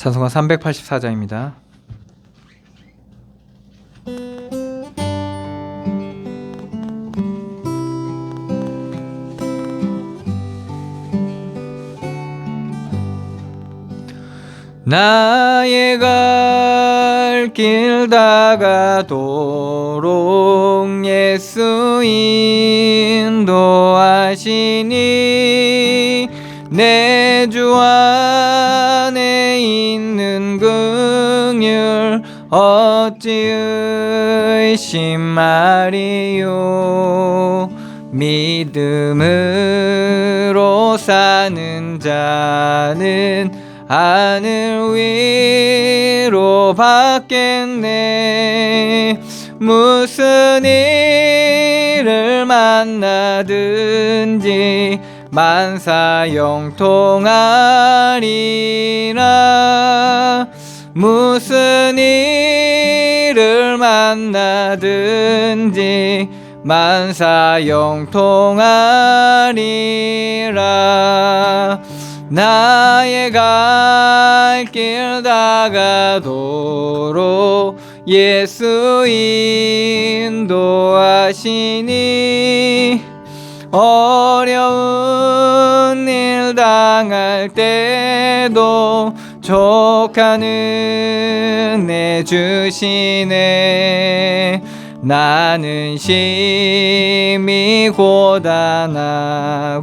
찬송가 384장입니다. 나의 갈 길 다가도록 예수 인도하시니 내 주 안에 있는 긍휼 어찌 의심하리요. 믿음으로 사는 자는 하늘 위로 받겠네. 무슨 일을 만나든지 만사 영통하리라. 무슨 일을 만나든지 만사 영통하리라. 나의 갈 길 다가도록 예수 인도하시니 어려운 일 당할 때도 족한 은혜 주시네. 나는 심히 고단하고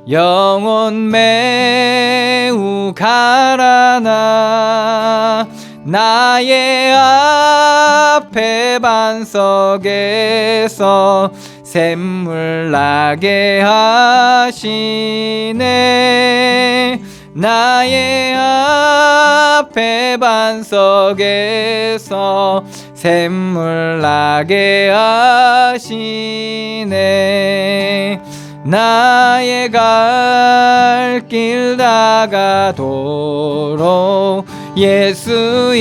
영혼 매우 가라나 나의 앞에 반석에서 샘물 나게 하시네. 나의 앞에 반석에서 샘물 나게 하시네. 나의 갈 길 다가도록 예수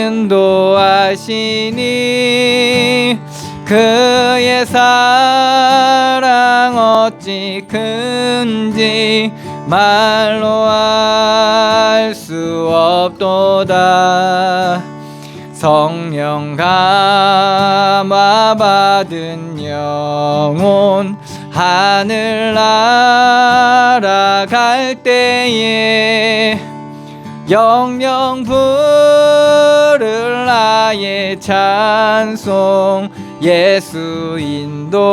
인도하시니 그의 사랑 어찌 큰지 말로 알 수 없도다. 성령 감화 받은 영혼 하늘 날아갈 때에 영영 부를 나의 찬송 예수 인도하셨네.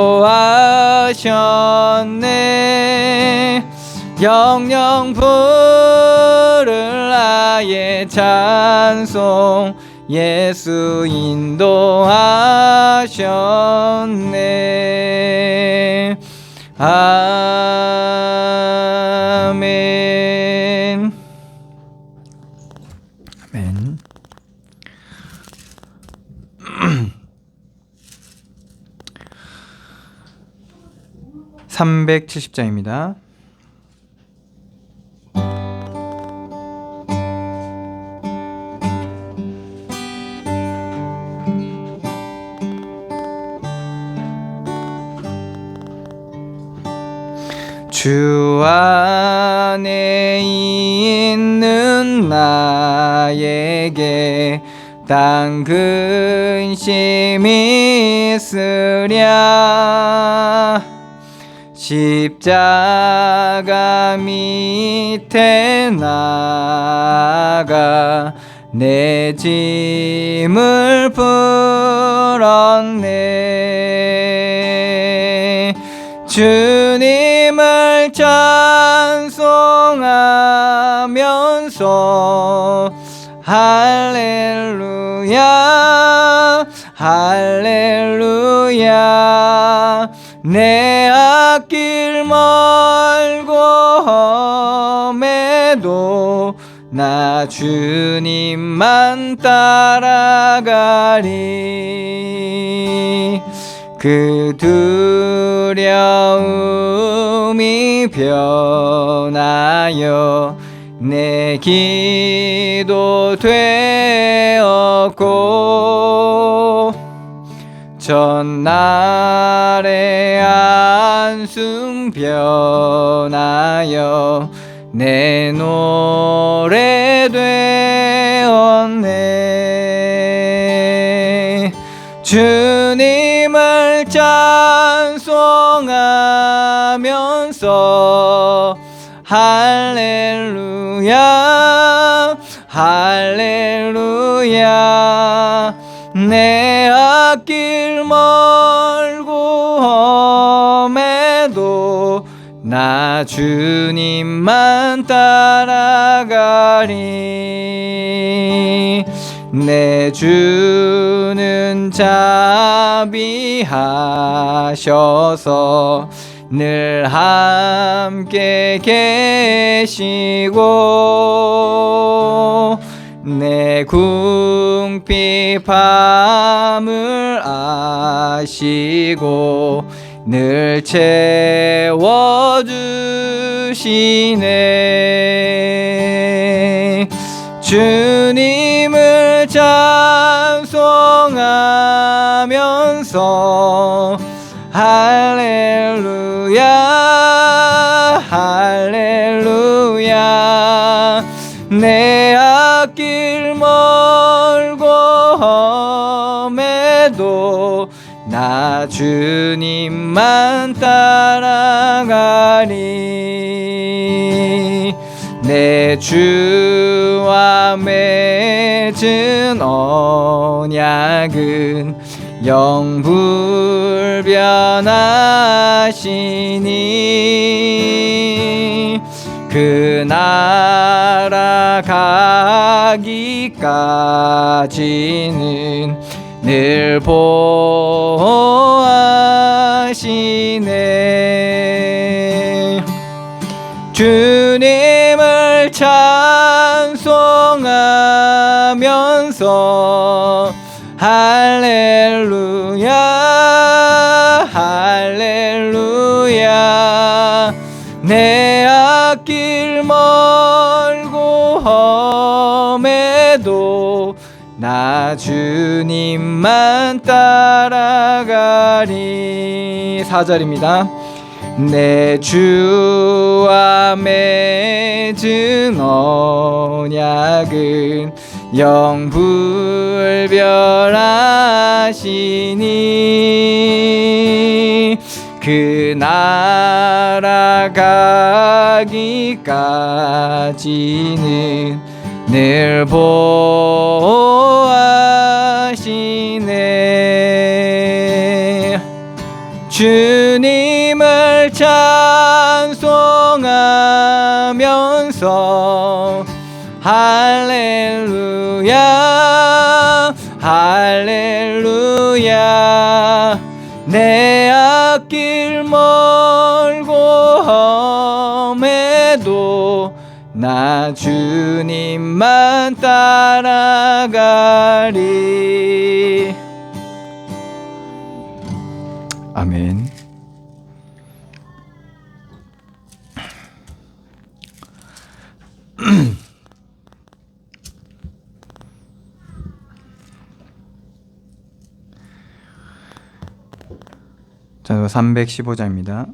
영영 부를 나의 찬송 예수 인도하셨네. 아멘. 아멘. 370장입니다. 주 안에 있는 나에게 딴 근심이 있으랴. 십자가 밑에 나가 내 짐을 풀었네. 주님을 찬송하면서 할렐루야 할렐루야. 내 앞길 멀고 험해도 나 주님만 따라가리. 그 두려움이 변하여 내 기도 되었고 전날의 안숨 변하여 내 노래 알게 되었네. 주님을 찬송하면서 할렐루야 할렐루야. 내 앞길 멀고 험해도 나 주님만 따라가리. 내 주는 자비하셔서 늘 함께 계시고 내 궁핍함을 아시고 늘 채워주시네. 주님을 찬송하면서 할렐루야 할렐루야. 내 앞길 멀고 험해도 나 주님만 따라가리. 내 주와 맺은 언약은 영불변하시니 그 나라 가기까지는 늘 보호하시네. 주님을 찬송하면서 할렐루야 할렐루야. 내 앞길 멀고 험해도 나 주님만 따라가리. 4절입니다. 내 주와 맺은 언약은 영불변하시니 그 나라 가기까지는 늘 보호하시네. 주님을 찬송하면서 할렐루야 할렐루야. 내 앞길 멀고 험해도 나 주님만 따라가리. 아멘. 자, 315장입니다.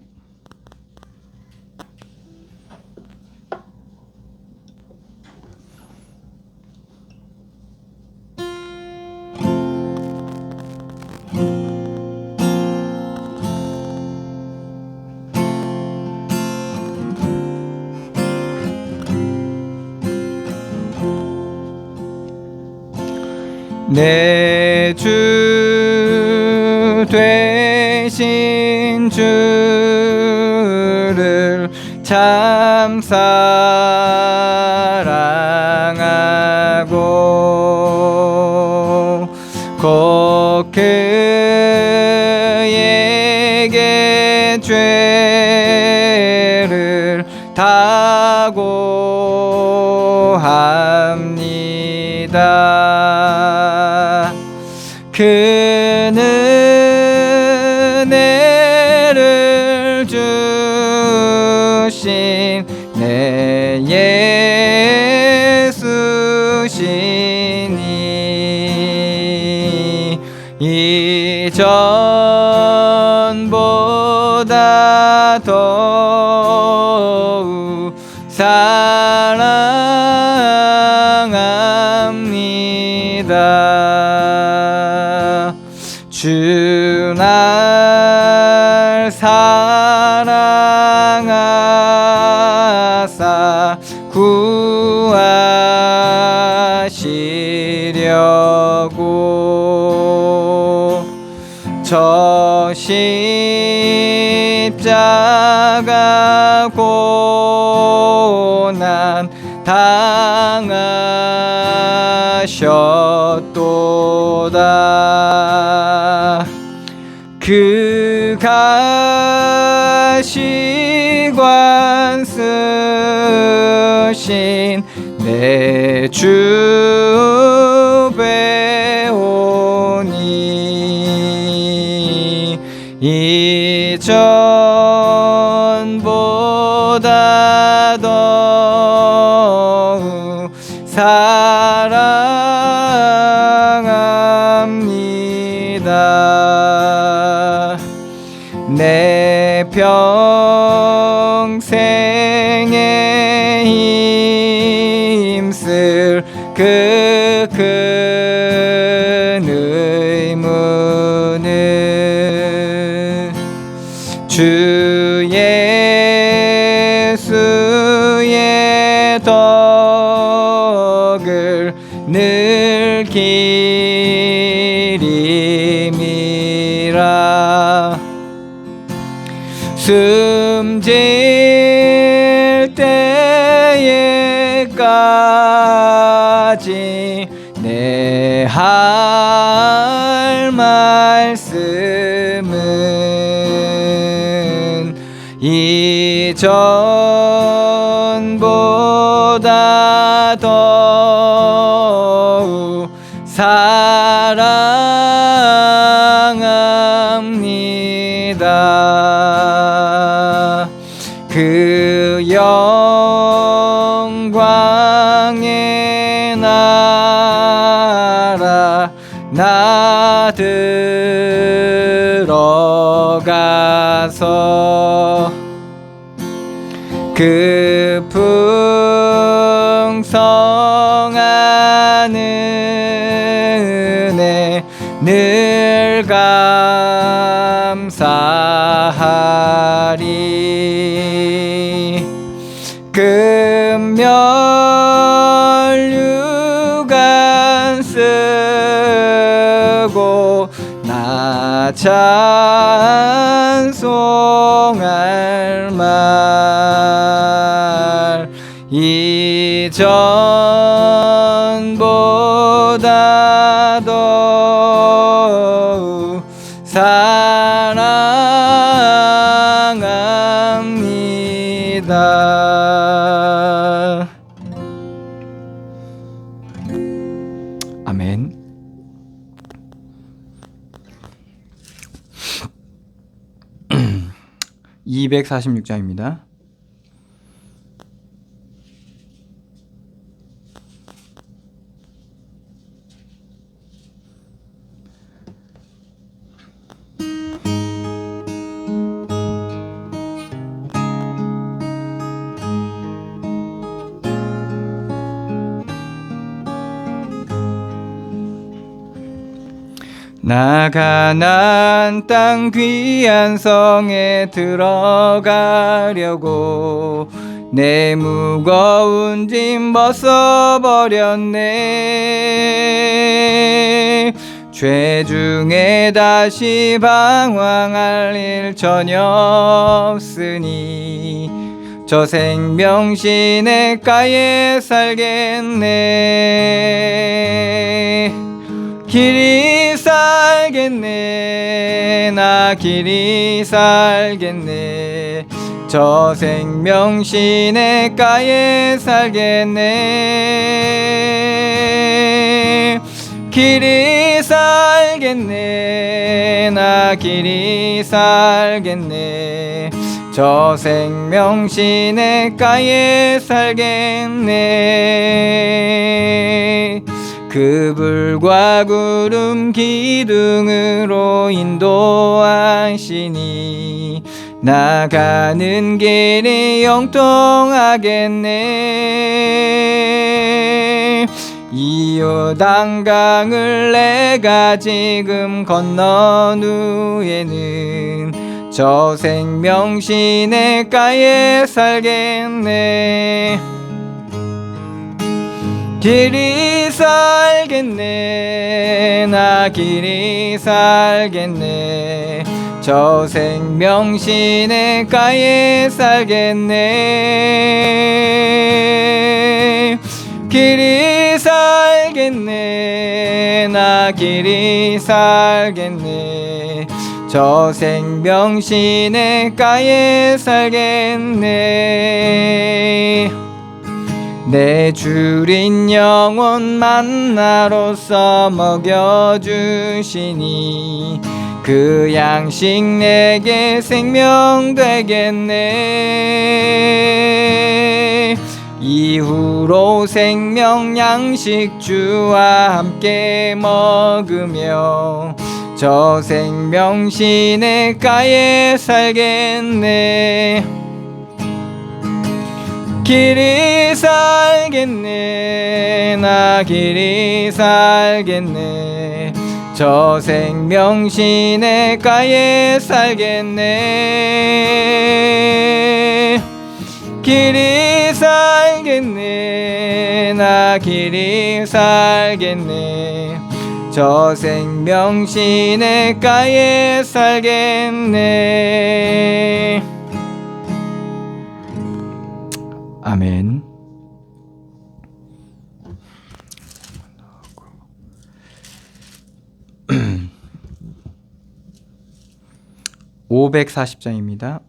내 주 되신 주를 참 사랑하고 곧 그에게 죄를 다고 합니다. 그는 은혜를 주신 내 예수시니 이전보다 더욱 사랑 주 날 사랑하사 구하시려고 저 십자가 고난 당하셨도다. 그 가시관 쓰신 내 주 배우니 이전보다 더욱 사랑합니다. 내 평생에 힘쓸 그 큰 의무는 주 예수의 덕을 늘 기림이라. 숨질 때에까지 내 할 말씀은 이전보다 더욱 사랑합니다. 그 영광의 나라 나 들어가서 그 풍성한 은혜 늘 감사하리. 금면류관 쓰고 나 찬송할 말 이전보다 더욱 사랑합니다. 아멘. (246장입니다) 나 가나안 땅 귀한 성에 들어가려고 내 무거운 짐 벗어버렸네. 죄 중에 다시 방황할 일 전혀 없으니 저 생명 시냇가에 살겠네. 길이 살겠네. 나 길이 살겠네. 저 생명 시냇가에 살겠네. 길이 살겠네. 나 길이 살겠네. 저 생명 시냇가에 살겠네. 그 불과 구름 기둥으로 인도하시니 나가는 길이 영통하겠네. 이 요단강을 내가 지금 건넌 후에는 저 생명 시냇가에 살겠네. 길이 살겠네. 나 길이 살겠네. 저 생명 시냇가에 살겠네. 길이 살겠네. 나 길이 살겠네. 저 생명 시냇가에 살겠네. 내 주린 영혼 만나로서 먹여주시니 그 양식 내게 생명 되겠네. 이후로 생명 양식 주와 함께 먹으며 저 생명 시냇가에 살겠네. 길이 살겠네. 나 길이 살겠네. 저 생명 시냇가에 살겠네. 길이 살겠네. 나 길이 살겠네. 저 생명 시냇가에 살겠네. 아멘. 540장입니다.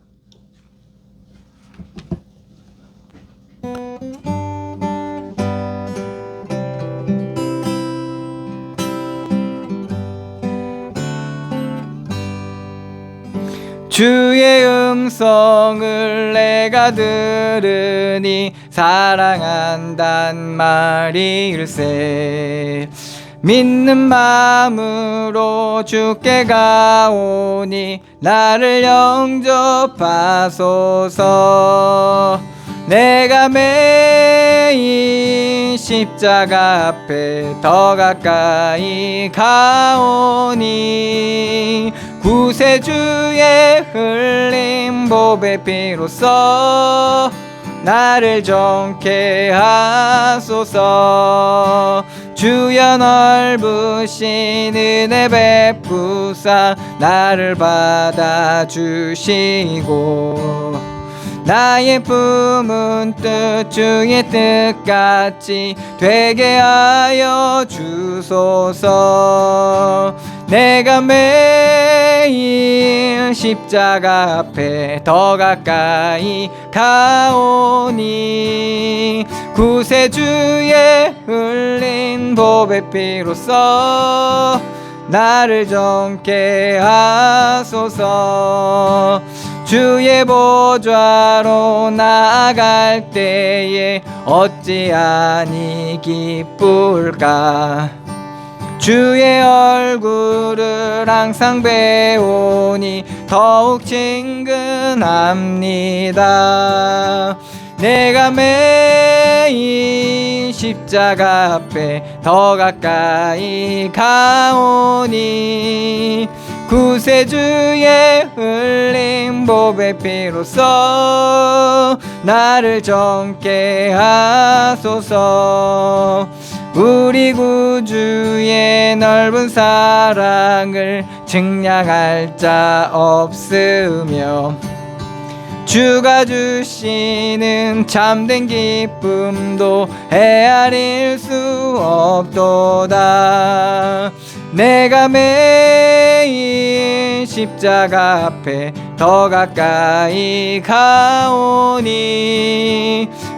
주의 음성을 내가 들으니 사랑한단 말일세. 믿는 마음으로 주께 가오니 나를 영접하소서. 내가 매일 십자가 앞에 더 가까이 가오니 구세주의 흘린 보배 피로써 나를 정케 하소서. 주여 넓으신 은혜 베푸사 나를 받아주시고 나의 품은 뜻 주의 뜻같이 되게 하여 주소서. 내가 매일 십자가 앞에 더 가까이 가오니 구세주의 흘린 보배 피로써 나를 정케 하소서. 주의 보좌로 나아갈 때에 어찌하니 기쁠까. 주의 얼굴을 항상 배우니 더욱 친근합니다. 내가 매일 십자가 앞에 더 가까이 가오니 구세주의 흘린 보배 피로써 나를 정케 하소서. 우리 구주의 넓은 사랑을 증량할 자 없으며 주가 주시는 참된 기쁨도 헤아릴 수 없도다. 내가 매일 십자가 앞에 더 가까이 가오니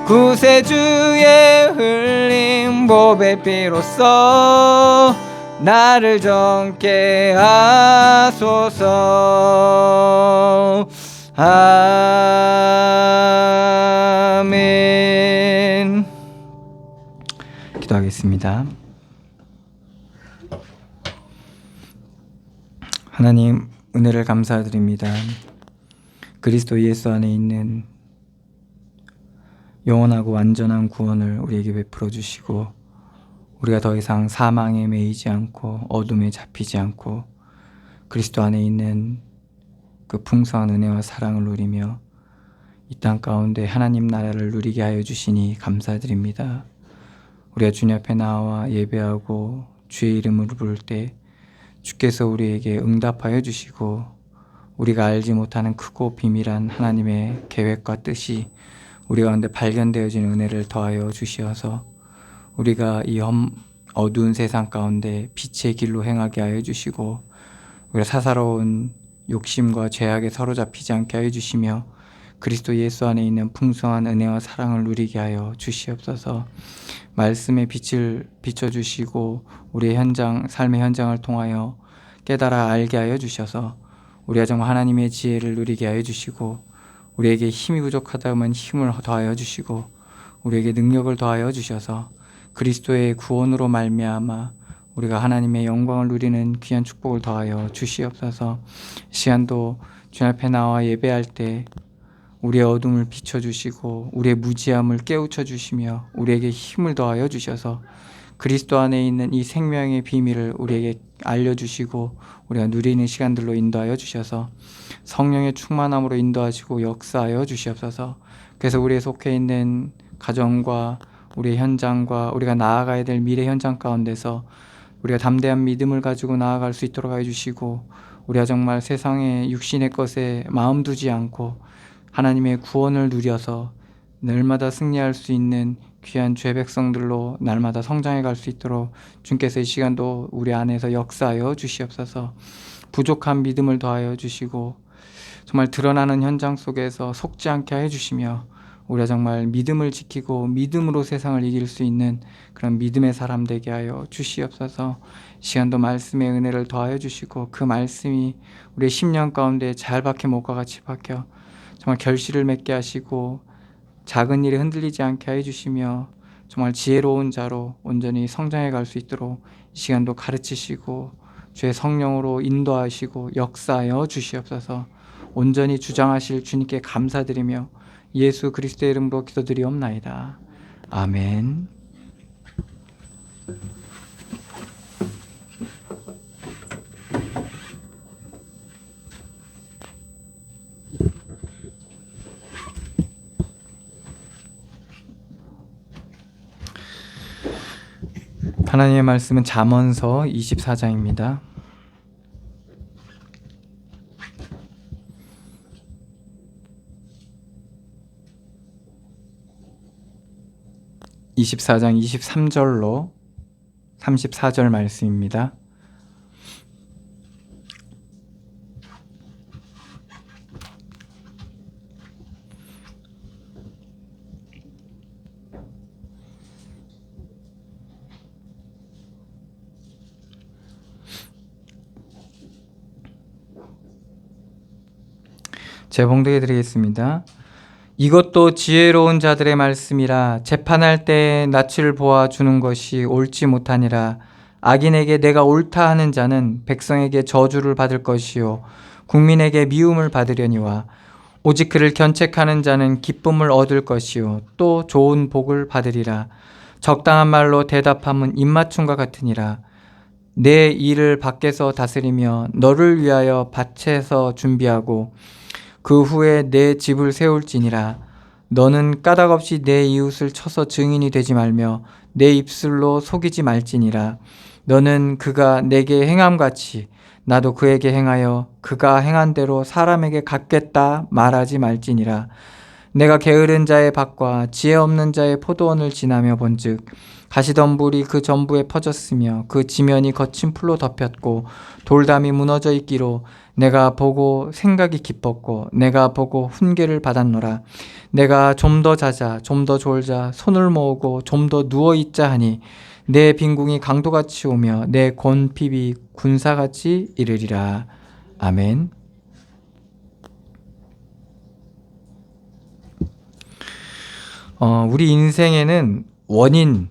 구세주의 흘린 보배 피로써 나를 정케 하소서. 아멘. 기도하겠습니다. 하나님, 은혜를 감사드립니다. 그리스도 예수 안에 있는 영원하고 완전한 구원을 우리에게 베풀어 주시고 우리가 더 이상 사망에 매이지 않고 어둠에 잡히지 않고 그리스도 안에 있는 그 풍성한 은혜와 사랑을 누리며 이 땅 가운데 하나님 나라를 누리게 하여 주시니 감사드립니다. 우리가 주님 앞에 나와 예배하고 주의 이름을 부를 때 주께서 우리에게 응답하여 주시고 우리가 알지 못하는 크고 비밀한 하나님의 계획과 뜻이 우리 가운데 발견되어지는 은혜를 더하여 주시어서 우리가 이 어두운 세상 가운데 빛의 길로 행하게 하여 주시고 우리가 사사로운 욕심과 죄악에 사로잡히지 않게 하여 주시며 그리스도 예수 안에 있는 풍성한 은혜와 사랑을 누리게 하여 주시옵소서. 말씀의 빛을 비춰주시고 우리의 삶의 현장을 통하여 깨달아 알게 하여 주셔서 우리가 정말 하나님의 지혜를 누리게 하여 주시고 우리에게 힘이 부족하다면 힘을 더하여 주시고 우리에게 능력을 더하여 주셔서 그리스도의 구원으로 말미암아 우리가 하나님의 영광을 누리는 귀한 축복을 더하여 주시옵소서. 시간도 주님 앞에 나와 예배할 때 우리의 어둠을 비춰주시고 우리의 무지함을 깨우쳐 주시며 우리에게 힘을 더하여 주셔서 그리스도 안에 있는 이 생명의 비밀을 우리에게 알려주시고 우리가 누리는 시간들로 인도하여 주셔서 성령의 충만함으로 인도하시고 역사하여 주시옵소서. 그래서 우리의 속해 있는 가정과 우리의 현장과 우리가 나아가야 될 미래 현장 가운데서 우리가 담대한 믿음을 가지고 나아갈 수 있도록 하여 주시고 우리가 정말 세상의 육신의 것에 마음 두지 않고 하나님의 구원을 누려서 날마다 승리할 수 있는 귀한 죄 백성들로 날마다 성장해 갈 수 있도록 주께서 이 시간도 우리 안에서 역사하여 주시옵소서. 부족한 믿음을 더하여 주시고 정말 드러나는 현장 속에서 속지 않게 해 주시며 우리가 정말 믿음을 지키고 믿음으로 세상을 이길 수 있는 그런 믿음의 사람 되게 하여 주시옵소서. 시간도 말씀의 은혜를 더하여 주시고 그 말씀이 우리의 심령 가운데 잘 박혀 못과 같이 박혀 정말 결실을 맺게 하시고 작은 일에 흔들리지 않게 해 주시며 정말 지혜로운 자로 온전히 성장해 갈 수 있도록 이 시간도 가르치시고 주의 성령으로 인도하시고 역사하여 주시옵소서. 온전히 주장하실 주님께 감사드리며 예수 그리스도의 이름으로 기도드리옵나이다. 아멘. 하나님의 말씀은 잠언서 24장입니다. (24장) 23절로 34절 말씀입니다. 제가 봉독해 드리겠습니다. 이것도 지혜로운 자들의 말씀이라. 재판할 때에 낯을 보아 주는 것이 옳지 못하니라. 악인에게 내가 옳다 하는 자는 백성에게 저주를 받을 것이요 국민에게 미움을 받으려니와 오직 그를 견책하는 자는 기쁨을 얻을 것이요 또 좋은 복을 받으리라. 적당한 말로 대답함은 입맞춤과 같으니라. 내 일을 밖에서 다스리며 너를 위하여 밭에서 준비하고 그 후에 내 집을 세울지니라. 너는 까닭없이 내 이웃을 쳐서 증인이 되지 말며 내 입술로 속이지 말지니라. 너는 그가 내게 행함같이 나도 그에게 행하여 그가 행한 대로 사람에게 갚겠다 말하지 말지니라. 내가 게으른 자의 밭과 지혜 없는 자의 포도원을 지나며 본즉 가시덤불이 그 전부에 퍼졌으며 그 지면이 거친 풀로 덮였고 돌담이 무너져 있기로 내가 보고 생각이 깊었고 내가 보고 훈계를 받았노라. 내가 좀 더 자자 좀 더 졸자 손을 모으고 좀 더 누워있자 하니 내 빈궁이 강도같이 오며 내 곤핍이 군사같이 이르리라. 아멘. 우리 인생에는 원인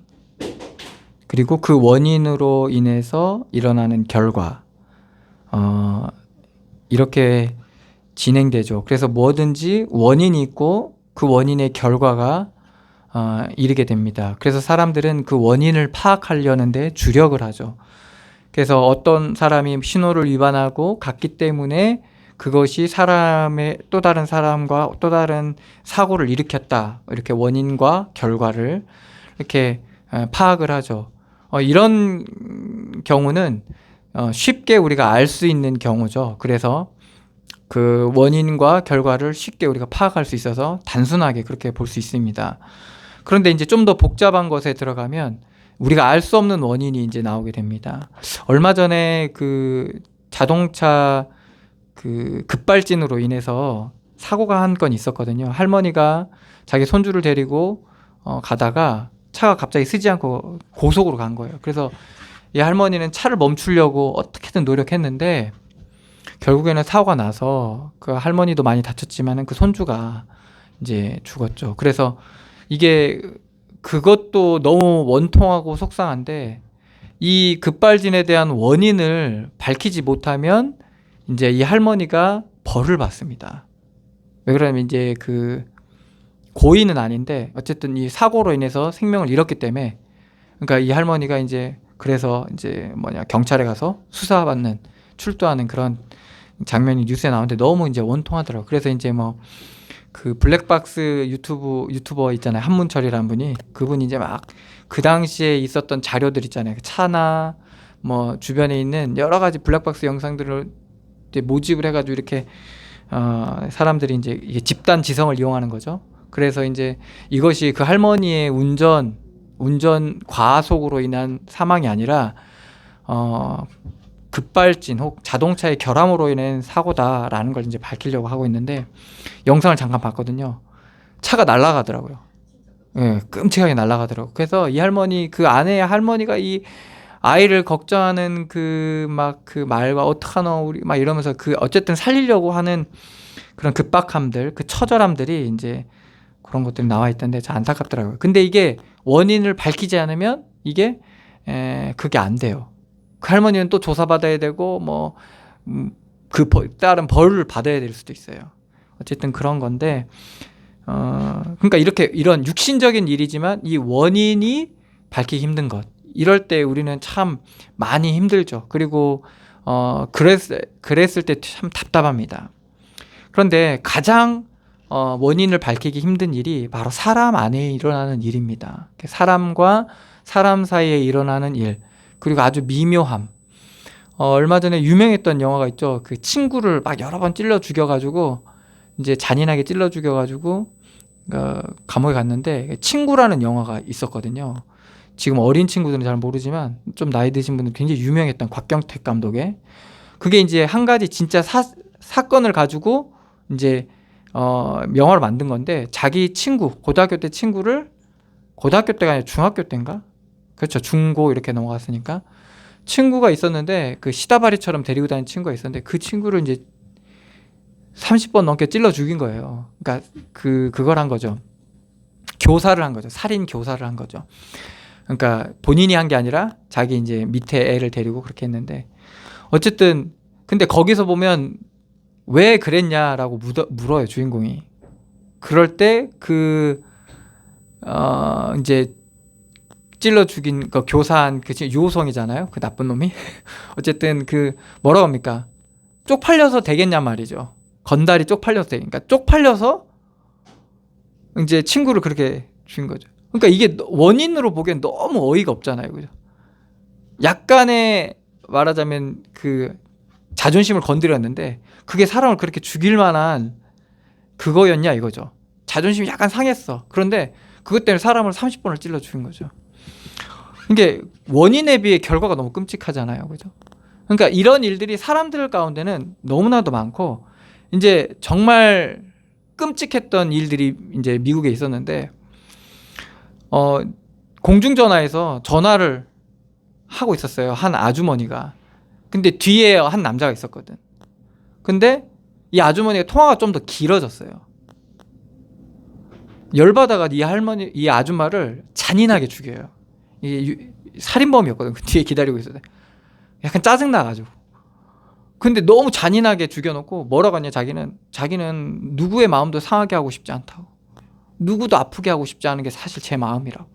그리고 그 원인으로 인해서 일어나는 결과 이렇게 진행되죠. 그래서 뭐든지 원인이 있고 그 원인의 결과가 이르게 됩니다. 그래서 사람들은 그 원인을 파악하려는데 주력을 하죠. 그래서 어떤 사람이 신호를 위반하고 갔기 때문에 그것이 사람의 또 다른 사람과 또 다른 사고를 일으켰다. 이렇게 원인과 결과를 이렇게 파악을 하죠. 이런 경우는 쉽게 우리가 알 수 있는 경우죠. 그래서 그 원인과 결과를 쉽게 우리가 파악할 수 있어서 단순하게 그렇게 볼 수 있습니다. 그런데 이제 좀 더 복잡한 것에 들어가면 우리가 알 수 없는 원인이 이제 나오게 됩니다. 얼마 전에 그 자동차 그 급발진으로 인해서 사고가 한 건 있었거든요. 할머니가 자기 손주를 데리고 가다가 차가 갑자기 쓰지 않고 고속으로 간 거예요. 그래서 이 할머니는 차를 멈추려고 어떻게든 노력했는데 결국에는 사고가 나서 그 할머니도 많이 다쳤지만은 그 손주가 이제 죽었죠. 그래서 이게 그것도 너무 원통하고 속상한데 이 급발진에 대한 원인을 밝히지 못하면 이제 이 할머니가 벌을 받습니다. 왜 그러냐면 이제 그 고의는 아닌데 어쨌든 이 사고로 인해서 생명을 잃었기 때문에 그러니까 이 할머니가 이제 그래서 이제 경찰에 가서 수사받는 출두하는 그런 장면이 뉴스에 나오는데 너무 이제 원통하더라고요. 그래서 이제 그 블랙박스 유튜버 있잖아요. 한문철이라는 분이 그분이 이제 막 그 당시에 있었던 자료들 있잖아요. 차나 주변에 있는 여러 가지 블랙박스 영상들을 이제 모집을 해가지고 이렇게 사람들이 이제 이게 집단 지성을 이용하는 거죠. 그래서 이제 이것이 그 할머니의 운전 과속으로 인한 사망이 아니라 급발진 혹 자동차의 결함으로 인한 사고다라는 걸 이제 밝히려고 하고 있는데 영상을 잠깐 봤거든요. 차가 날아가더라고요. 예, 끔찍하게 날아가더라고요. 그래서 이 할머니 그 아내의 할머니가 이 아이를 걱정하는 그 말과 어떡하노 우리 막 이러면서 그 어쨌든 살리려고 하는 그런 급박함들, 그 처절함들이 이제 그런 것들이 나와 있던데 참 안타깝더라고요. 근데 이게 원인을 밝히지 않으면 이게 그게 안 돼요. 그 할머니는 또 조사받아야 되고 따른 벌을 받아야 될 수도 있어요. 어쨌든 그런 건데 그러니까 이런 육신적인 일이지만 이 원인이 밝히기 힘든 것. 이럴 때 우리는 참 많이 힘들죠. 그리고 그랬을 때 참 답답합니다. 그런데 가장 원인을 밝히기 힘든 일이 바로 사람 안에 일어나는 일입니다. 사람과 사람 사이에 일어나는 일, 그리고 아주 미묘함. 얼마 전에 유명했던 영화가 있죠. 그 친구를 막 여러 번 찔러 죽여가지고 이제 잔인하게 찔러 죽여가지고 감옥에 갔는데 친구라는 영화가 있었거든요. 지금 어린 친구들은 잘 모르지만 좀 나이 드신 분들은 굉장히 유명했던 곽경택 감독의 그게 이제 한 가지 진짜 사건을 가지고 이제 영화를 만든 건데 자기 친구 고등학교 때 친구를 고등학교 때가 아니라 중학교 때인가? 그렇죠. 중고 이렇게 넘어갔으니까 친구가 있었는데 그 시다바리처럼 데리고 다니는 친구가 있었는데 그 친구를 이제 30번 넘게 찔러 죽인 거예요. 그러니까 그걸 한 거죠. 교사를 한 거죠. 살인 교사를 한 거죠. 그러니까 본인이 한 게 아니라 자기 이제 밑에 애를 데리고 그렇게 했는데 어쨌든 근데 거기서 보면 왜 그랬냐라고 물어요 주인공이. 그럴 때 이제 찔러 죽인 그 교사한 그 유호성이잖아요. 그 나쁜 놈이. 어쨌든 뭐라고 합니까? 쪽팔려서 되겠냐 말이죠. 건달이 쪽팔려서 되니까 쪽팔려서 이제 친구를 그렇게 죽인 거죠. 그러니까 이게 원인으로 보기엔 너무 어이가 없잖아요. 그죠? 약간의 말하자면 그 자존심을 건드렸는데 그게 사람을 그렇게 죽일 만한 그거였냐 이거죠. 자존심이 약간 상했어. 그런데 그것 때문에 사람을 30번을 찔러 죽인 거죠. 이게 원인에 비해 결과가 너무 끔찍하잖아요. 그죠? 그러니까 이런 일들이 사람들 가운데는 너무나도 많고 이제 정말 끔찍했던 일들이 이제 미국에 있었는데 공중전화에서 전화를 하고 있었어요. 한 아주머니가. 근데 뒤에 한 남자가 있었거든. 근데 이 아주머니가 통화가 좀 더 길어졌어요. 열받아가 이 아줌마를 잔인하게 죽여요. 이게 살인범이었거든. 그 뒤에 기다리고 있었는데 약간 짜증나가지고. 근데 너무 잔인하게 죽여놓고 뭐라고 하냐 자기는 누구의 마음도 상하게 하고 싶지 않다고. 누구도 아프게 하고 싶지 않은 게 사실 제 마음이라고.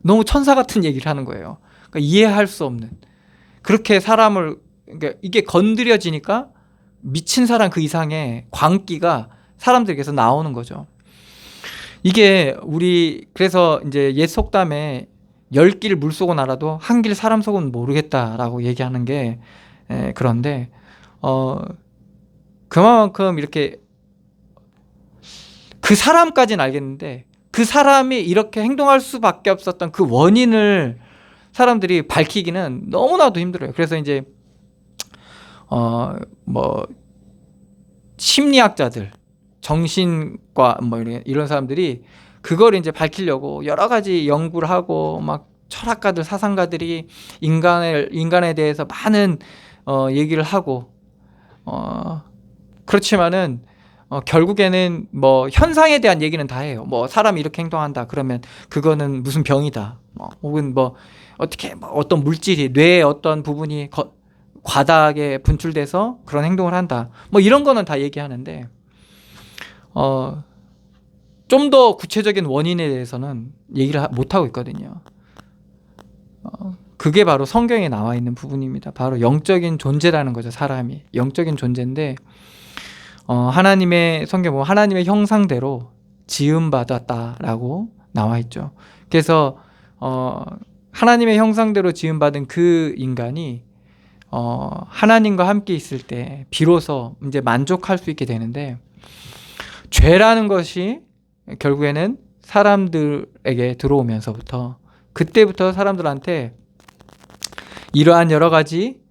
너무 천사 같은 얘기를 하는 거예요. 그러니까 이해할 수 없는. 그렇게 사람을, 그러니까 이게 건드려지니까 미친 사람 그 이상의 광기가 사람들에게서 나오는 거죠. 이게 우리 그래서 이제 옛 속담에 10길 물 속은 알아도 한 길 사람 속은 모르겠다라고 얘기하는 게 그런데 그만큼 이렇게 그 사람까지는 알겠는데 그 사람이 이렇게 행동할 수밖에 없었던 그 원인을 사람들이 밝히기는 너무나도 힘들어요. 그래서 이제 뭐 심리학자들, 정신과 뭐 이런 사람들이 그걸 이제 밝히려고 여러 가지 연구를 하고 막 철학가들, 사상가들이 인간에 대해서 많은 얘기를 하고 그렇지만은 결국에는 뭐 현상에 대한 얘기는 다 해요. 뭐 사람이 이렇게 행동한다 그러면 그거는 무슨 병이다. 혹은 뭐 어떻게 뭐 어떤 물질이 뇌의 어떤 부분이 과다하게 분출돼서 그런 행동을 한다. 뭐 이런 거는 다 얘기하는데 좀 더 구체적인 원인에 대해서는 얘기를 못 하고 있거든요. 그게 바로 성경에 나와 있는 부분입니다. 바로 영적인 존재라는 거죠. 사람이 영적인 존재인데 하나님의 성경 보면 하나님의 형상대로 지음받았다라고 나와 있죠. 그래서 하나님의 형상대로 지음받은 그 인간이 하나님과 함께 있을 때 비로소 이제 만족할 수 있게 되는데 죄라는 것이 결국에는 사람들에게 들어오면서부터 그때부터 사람들한테 이러한 여러 가지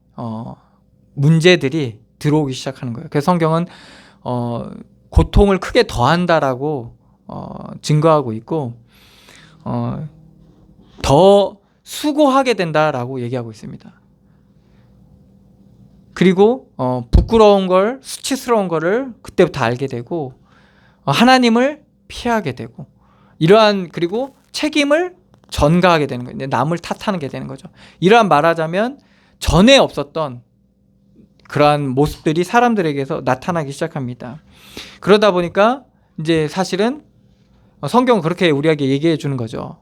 문제들이 들어오기 시작하는 거예요. 그래서 성경은 고통을 크게 더한다라고 증거하고 있고 더 수고하게 된다라고 얘기하고 있습니다. 그리고 부끄러운 걸, 수치스러운 거를 그때부터 알게 되고 하나님을 피하게 되고 이러한 그리고 책임을 전가하게 되는 거예요. 남을 탓하는 게 되는 거죠. 이러한 말하자면 전에 없었던 그러한 모습들이 사람들에게서 나타나기 시작합니다. 그러다 보니까 이제 사실은 성경은 그렇게 우리에게 얘기해 주는 거죠.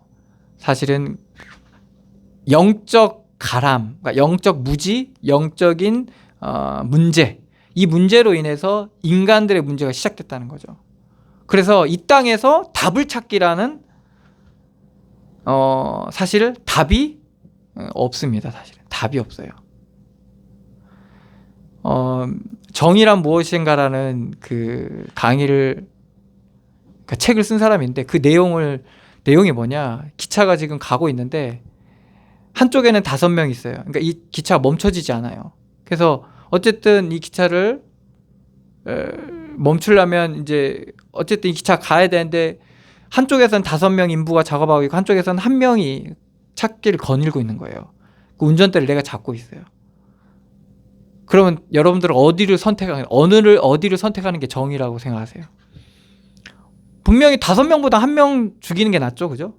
사실은 영적 가람, 그러니까 영적 무지, 영적인 문제, 이 문제로 인해서 인간들의 문제가 시작됐다는 거죠. 그래서 이 땅에서 답을 찾기라는 사실 답이 없습니다. 사실은 답이 없어요. 정의란 무엇인가라는 그 강의를 그러니까 책을 쓴 사람인데 그 내용이 뭐냐? 기차가 지금 가고 있는데 한쪽에는 5명 있어요. 그러니까 이 기차가 멈춰지지 않아요. 그래서 어쨌든 이 기차를 멈추려면 이제 어쨌든 이 기차 가야 되는데 한쪽에서는 5명 인부가 작업하고 있고 한쪽에서는 1명이 찾기를 거닐고 있는 거예요. 그 운전대를 내가 잡고 있어요. 그러면 여러분들은 어디를 선택하는 게 정의라고 생각하세요? 분명히 5명보다 1명 죽이는 게 낫죠, 그죠?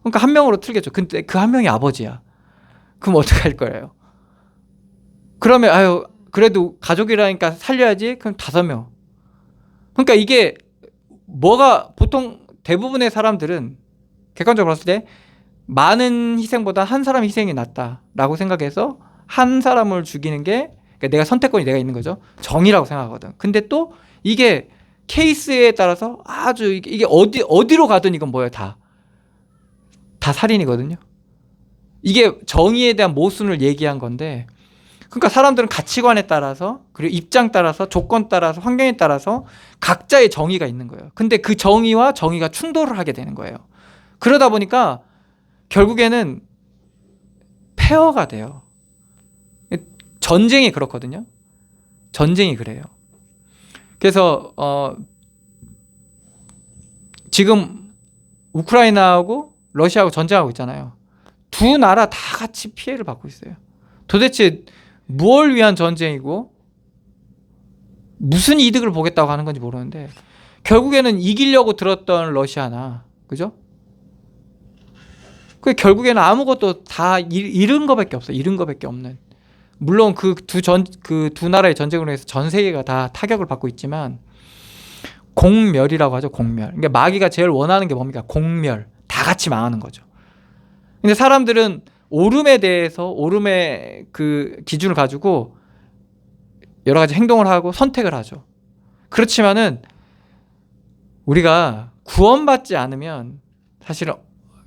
그러니까 1명으로 틀겠죠. 근데 그 1명이 아버지야. 그럼 어떻게 할 거예요? 그러면 그래도 가족이라니까 살려야지. 그럼 5명. 그러니까 이게 뭐가 보통 대부분의 사람들은 객관적으로 봤을 때 많은 희생보다 한 사람 희생이 낫다라고 생각해서 한 사람을 죽이는 게 그러니까 내가 선택권이 내가 있는 거죠. 정의라고 생각하거든. 근데 또 이게 케이스에 따라서 아주 이게 어디로 가든 이건 뭐예요? 다 살인이거든요. 이게 정의에 대한 모순을 얘기한 건데 그러니까 사람들은 가치관에 따라서 그리고 입장 따라서 조건 따라서 환경에 따라서 각자의 정의가 있는 거예요. 근데 그 정의와 정의가 충돌을 하게 되는 거예요. 그러다 보니까 결국에는 폐허가 돼요. 전쟁이 그렇거든요. 전쟁이 그래요. 그래서 지금 우크라이나하고 러시아하고 전쟁하고 있잖아요. 두 나라 다 같이 피해를 받고 있어요. 도대체 무엇을 위한 전쟁이고 무슨 이득을 보겠다고 하는 건지 모르는데 결국에는 이기려고 들었던 러시아나 그죠? 그 결국에는 아무것도 다 잃은 거밖에 없어요. 잃은 거밖에 없는. 물론 그 두 나라의 전쟁으로 해서 전 세계가 다 타격을 받고 있지만 공멸이라고 하죠. 공멸. 그러니까 마귀가 제일 원하는 게 뭡니까? 공멸. 다 같이 망하는 거죠. 근데 사람들은 옳음에 대해서 옳음의 그 기준을 가지고 여러 가지 행동을 하고 선택을 하죠. 그렇지만은 우리가 구원받지 않으면 사실은,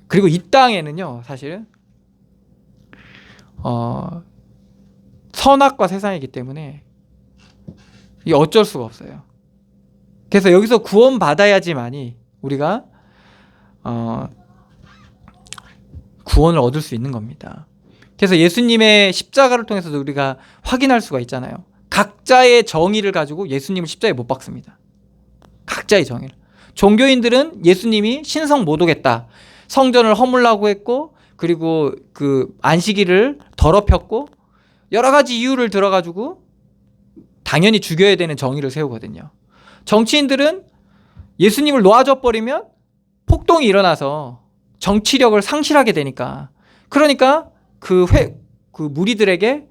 그리고 이 땅에는요 사실은 선악과 세상이기 때문에 이게 어쩔 수가 없어요. 그래서 여기서 구원받아야지만이 우리가 구원을 얻을 수 있는 겁니다. 그래서 예수님의 십자가를 통해서도 우리가 확인할 수가 있잖아요. 각자의 정의를 가지고 예수님을 십자가에 못 박습니다. 각자의 정의를. 종교인들은 예수님이 신성 못 오겠다, 성전을 허물라고 했고, 그리고 그 안식일을 더럽혔고, 여러 가지 이유를 들어가지고 당연히 죽여야 되는 정의를 세우거든요. 정치인들은 예수님을 놓아줘 버리면 폭동이 일어나서 정치력을 상실하게 되니까, 그러니까 그 무리들에게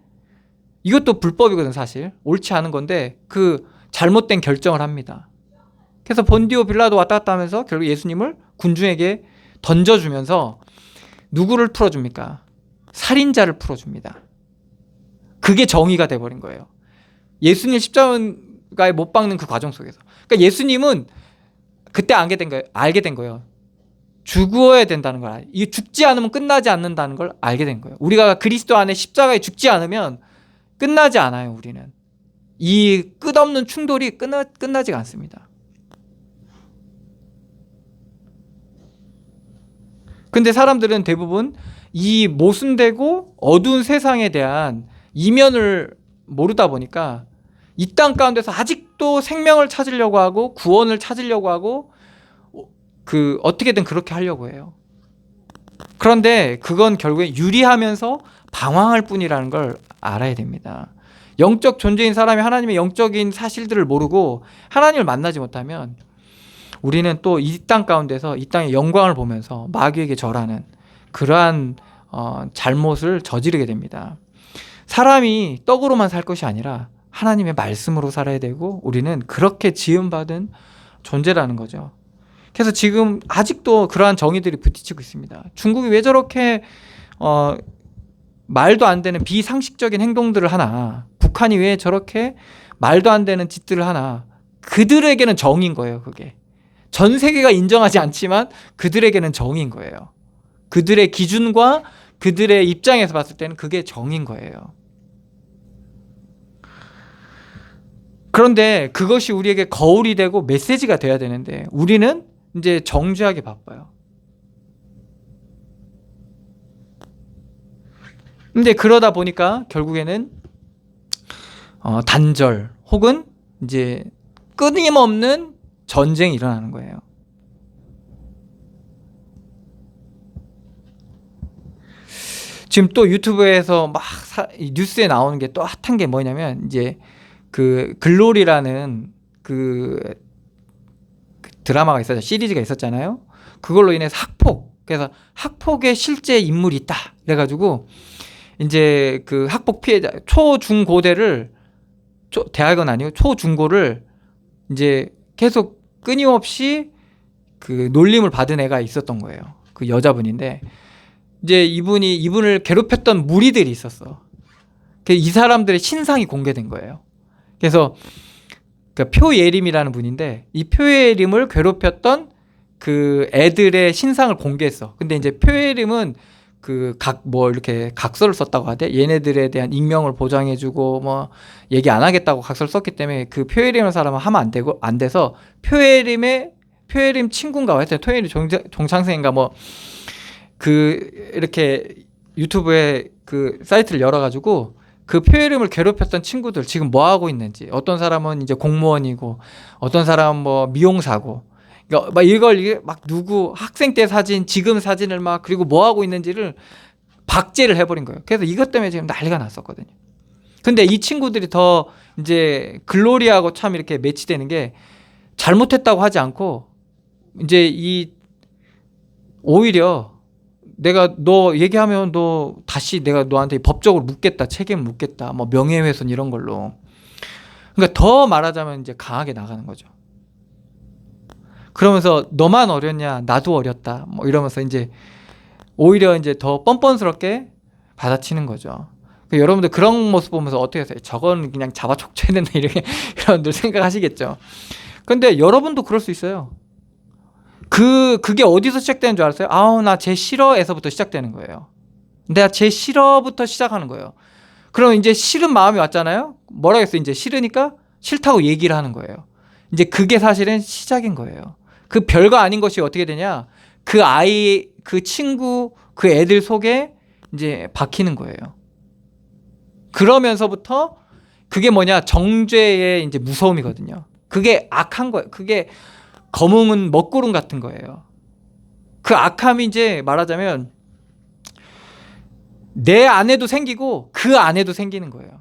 이것도 불법이거든, 사실 옳지 않은 건데 그 잘못된 결정을 합니다. 그래서 본디오 빌라도 왔다 갔다 하면서 결국 예수님을 군중에게 던져주면서 누구를 풀어줍니까? 살인자를 풀어줍니다. 그게 정의가 돼버린 거예요. 예수님 십자가에 못 박는 그 과정 속에서. 그러니까 예수님은 그때 알게 된 거예요. 죽어야 된다는 걸. 이 죽지 않으면 끝나지 않는다는 걸 알게 된 거예요. 우리가 그리스도 안에 십자가에 죽지 않으면 끝나지 않아요. 우리는 이 끝없는 충돌이 끝나지가 않습니다. 근데 사람들은 대부분 이 모순되고 어두운 세상에 대한 이면을 모르다 보니까 이 땅 가운데서 아직도 생명을 찾으려고 하고 구원을 찾으려고 하고 어떻게든 그렇게 하려고 해요. 그런데 그건 결국에 유리하면서 방황할 뿐이라는 걸 알아야 됩니다. 영적 존재인 사람이 하나님의 영적인 사실들을 모르고 하나님을 만나지 못하면 우리는 또 이 땅 가운데서 이 땅의 영광을 보면서 마귀에게 절하는 그러한 잘못을 저지르게 됩니다. 사람이 떡으로만 살 것이 아니라 하나님의 말씀으로 살아야 되고, 우리는 그렇게 지음받은 존재라는 거죠. 그래서 지금 아직도 그러한 정의들이 부딪히고 있습니다. 중국이 왜 저렇게 말도 안 되는 비상식적인 행동들을 하나, 북한이 왜 저렇게 말도 안 되는 짓들을 하나, 그들에게는 정의인 거예요. 그게 전 세계가 인정하지 않지만 그들에게는 정의인 거예요. 그들의 기준과 그들의 입장에서 봤을 때는 그게 정의인 거예요. 그런데 그것이 우리에게 거울이 되고 메시지가 돼야 되는데 우리는 이제 정죄하기 바빠요. 근데 그러다 보니까 결국에는 단절 혹은 이제 끊임없는 전쟁이 일어나는 거예요. 지금 또 유튜브에서 막 뉴스에 나오는 게 또 핫한 게 뭐냐면, 이제 그 글로리라는 그 드라마가 있었죠. 시리즈가 있었잖아요. 그걸로 인해서 그래서 학폭의 실제 인물이 있다. 그래가지고 이제 그 학폭 피해자 초중고대를 대학은 아니고 초중고를 이제 계속 끊임없이 그 놀림을 받은 애가 있었던 거예요. 그 여자분인데 이제 이분을 괴롭혔던 무리들이 있었어. 이 사람들의 신상이 공개된 거예요. 그래서 그 표예림이라는 분인데 이 표예림을 괴롭혔던 그 애들의 신상을 공개했어. 근데 이제 표예림은 이렇게 각서를 썼다고 하대. 얘네들에 대한 익명을 보장해주고 뭐 얘기 안 하겠다고 각서를 썼기 때문에 그 표예림이라는 사람은 하면 안 돼서 표예림 친구인가 하여튼 표예림 종창생인가 이렇게 유튜브에 그 사이트를 열어가지고 그 표예림을 괴롭혔던 친구들 지금 뭐 하고 있는지, 어떤 사람은 이제 공무원이고 어떤 사람은 뭐 미용사고, 그러니까 막 이게 막 누구 학생 때 사진, 지금 사진을 그리고 뭐 하고 있는지를 박제를 해버린 거예요. 그래서 이것 때문에 지금 난리가 났었거든요. 근데 이 친구들이 더 이제 글로리하고 참 이렇게 매치되는 게, 잘못했다고 하지 않고 이제 오히려 내가 너 얘기하면 다시 내가 너한테 법적으로 묻겠다, 책임 묻겠다, 뭐 명예훼손 이런 걸로. 그러니까 더 말하자면 이제 강하게 나가는 거죠. 그러면서 너만 어렸냐, 나도 어렸다, 뭐 이러면서 이제 오히려 이제 더 뻔뻔스럽게 받아치는 거죠. 여러분들 그런 모습 보면서 어떻게 하세요? 저건 그냥 잡아 촉쳐야 된다, 이렇게 여러분들 생각하시겠죠. 근데 여러분도 그럴 수 있어요. 그게 어디서 시작되는 줄 알았어요? 아우, 나 쟤 싫어에서부터 시작되는 거예요. 내가 쟤 싫어부터 시작하는 거예요. 그럼 이제 싫은 마음이 왔잖아요. 뭐라 했어요? 이제 싫으니까 싫다고 얘기를 하는 거예요. 이제 그게 사실은 시작인 거예요. 그 별거 아닌 것이 어떻게 되냐? 그 아이, 그 친구, 그 애들 속에 이제 박히는 거예요. 그러면서부터 그게 뭐냐? 정죄의 이제 무서움이거든요. 그게 악한 거예요. 그게 거뭉은 먹구름 같은 거예요. 그 악함이 이제 말하자면 내 안에도 생기고 그 안에도 생기는 거예요.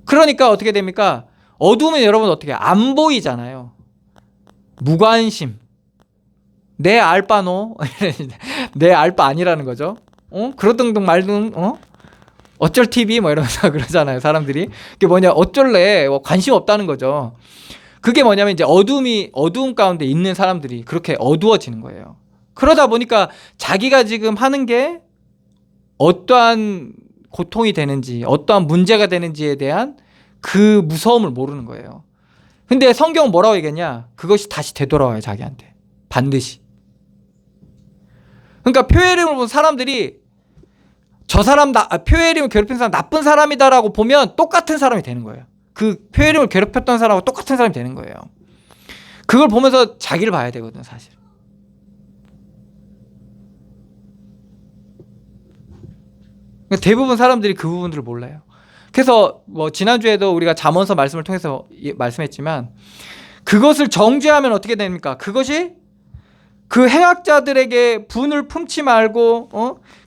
그러니까 어떻게 됩니까? 어두우면 여러분 어떻게 안 보이잖아요. 무관심. 내 알바노. 내 알바 아니라는 거죠. 그러등등 말등, 어쩔 TV 뭐 이러면서 그러잖아요, 사람들이. 그게 뭐냐, 어쩔래, 관심 없다는 거죠. 그게 뭐냐면 이제 어두움 가운데 있는 사람들이 그렇게 어두워지는 거예요. 그러다 보니까 자기가 지금 하는 게 어떠한 고통이 되는지, 어떠한 문제가 되는지에 대한 그 무서움을 모르는 거예요. 근데 성경은 뭐라고 얘기했냐? 그것이 다시 되돌아와요, 자기한테. 반드시. 그러니까 표혜림을 본 사람들이 저 사람, 표혜림을 괴롭힌 사람 나쁜 사람이다라고 보면 똑같은 사람이 되는 거예요. 그 표혜림을 괴롭혔던 사람하고 똑같은 사람이 되는 거예요. 그걸 보면서 자기를 봐야 되거든, 사실. 대부분 사람들이 그 부분들을 몰라요. 그래서 뭐 지난주에도 우리가 잠언서 말씀을 통해서 말씀했지만 그것을 정죄하면 어떻게 됩니까? 그것이 그 행악자들에게 분을 품지 말고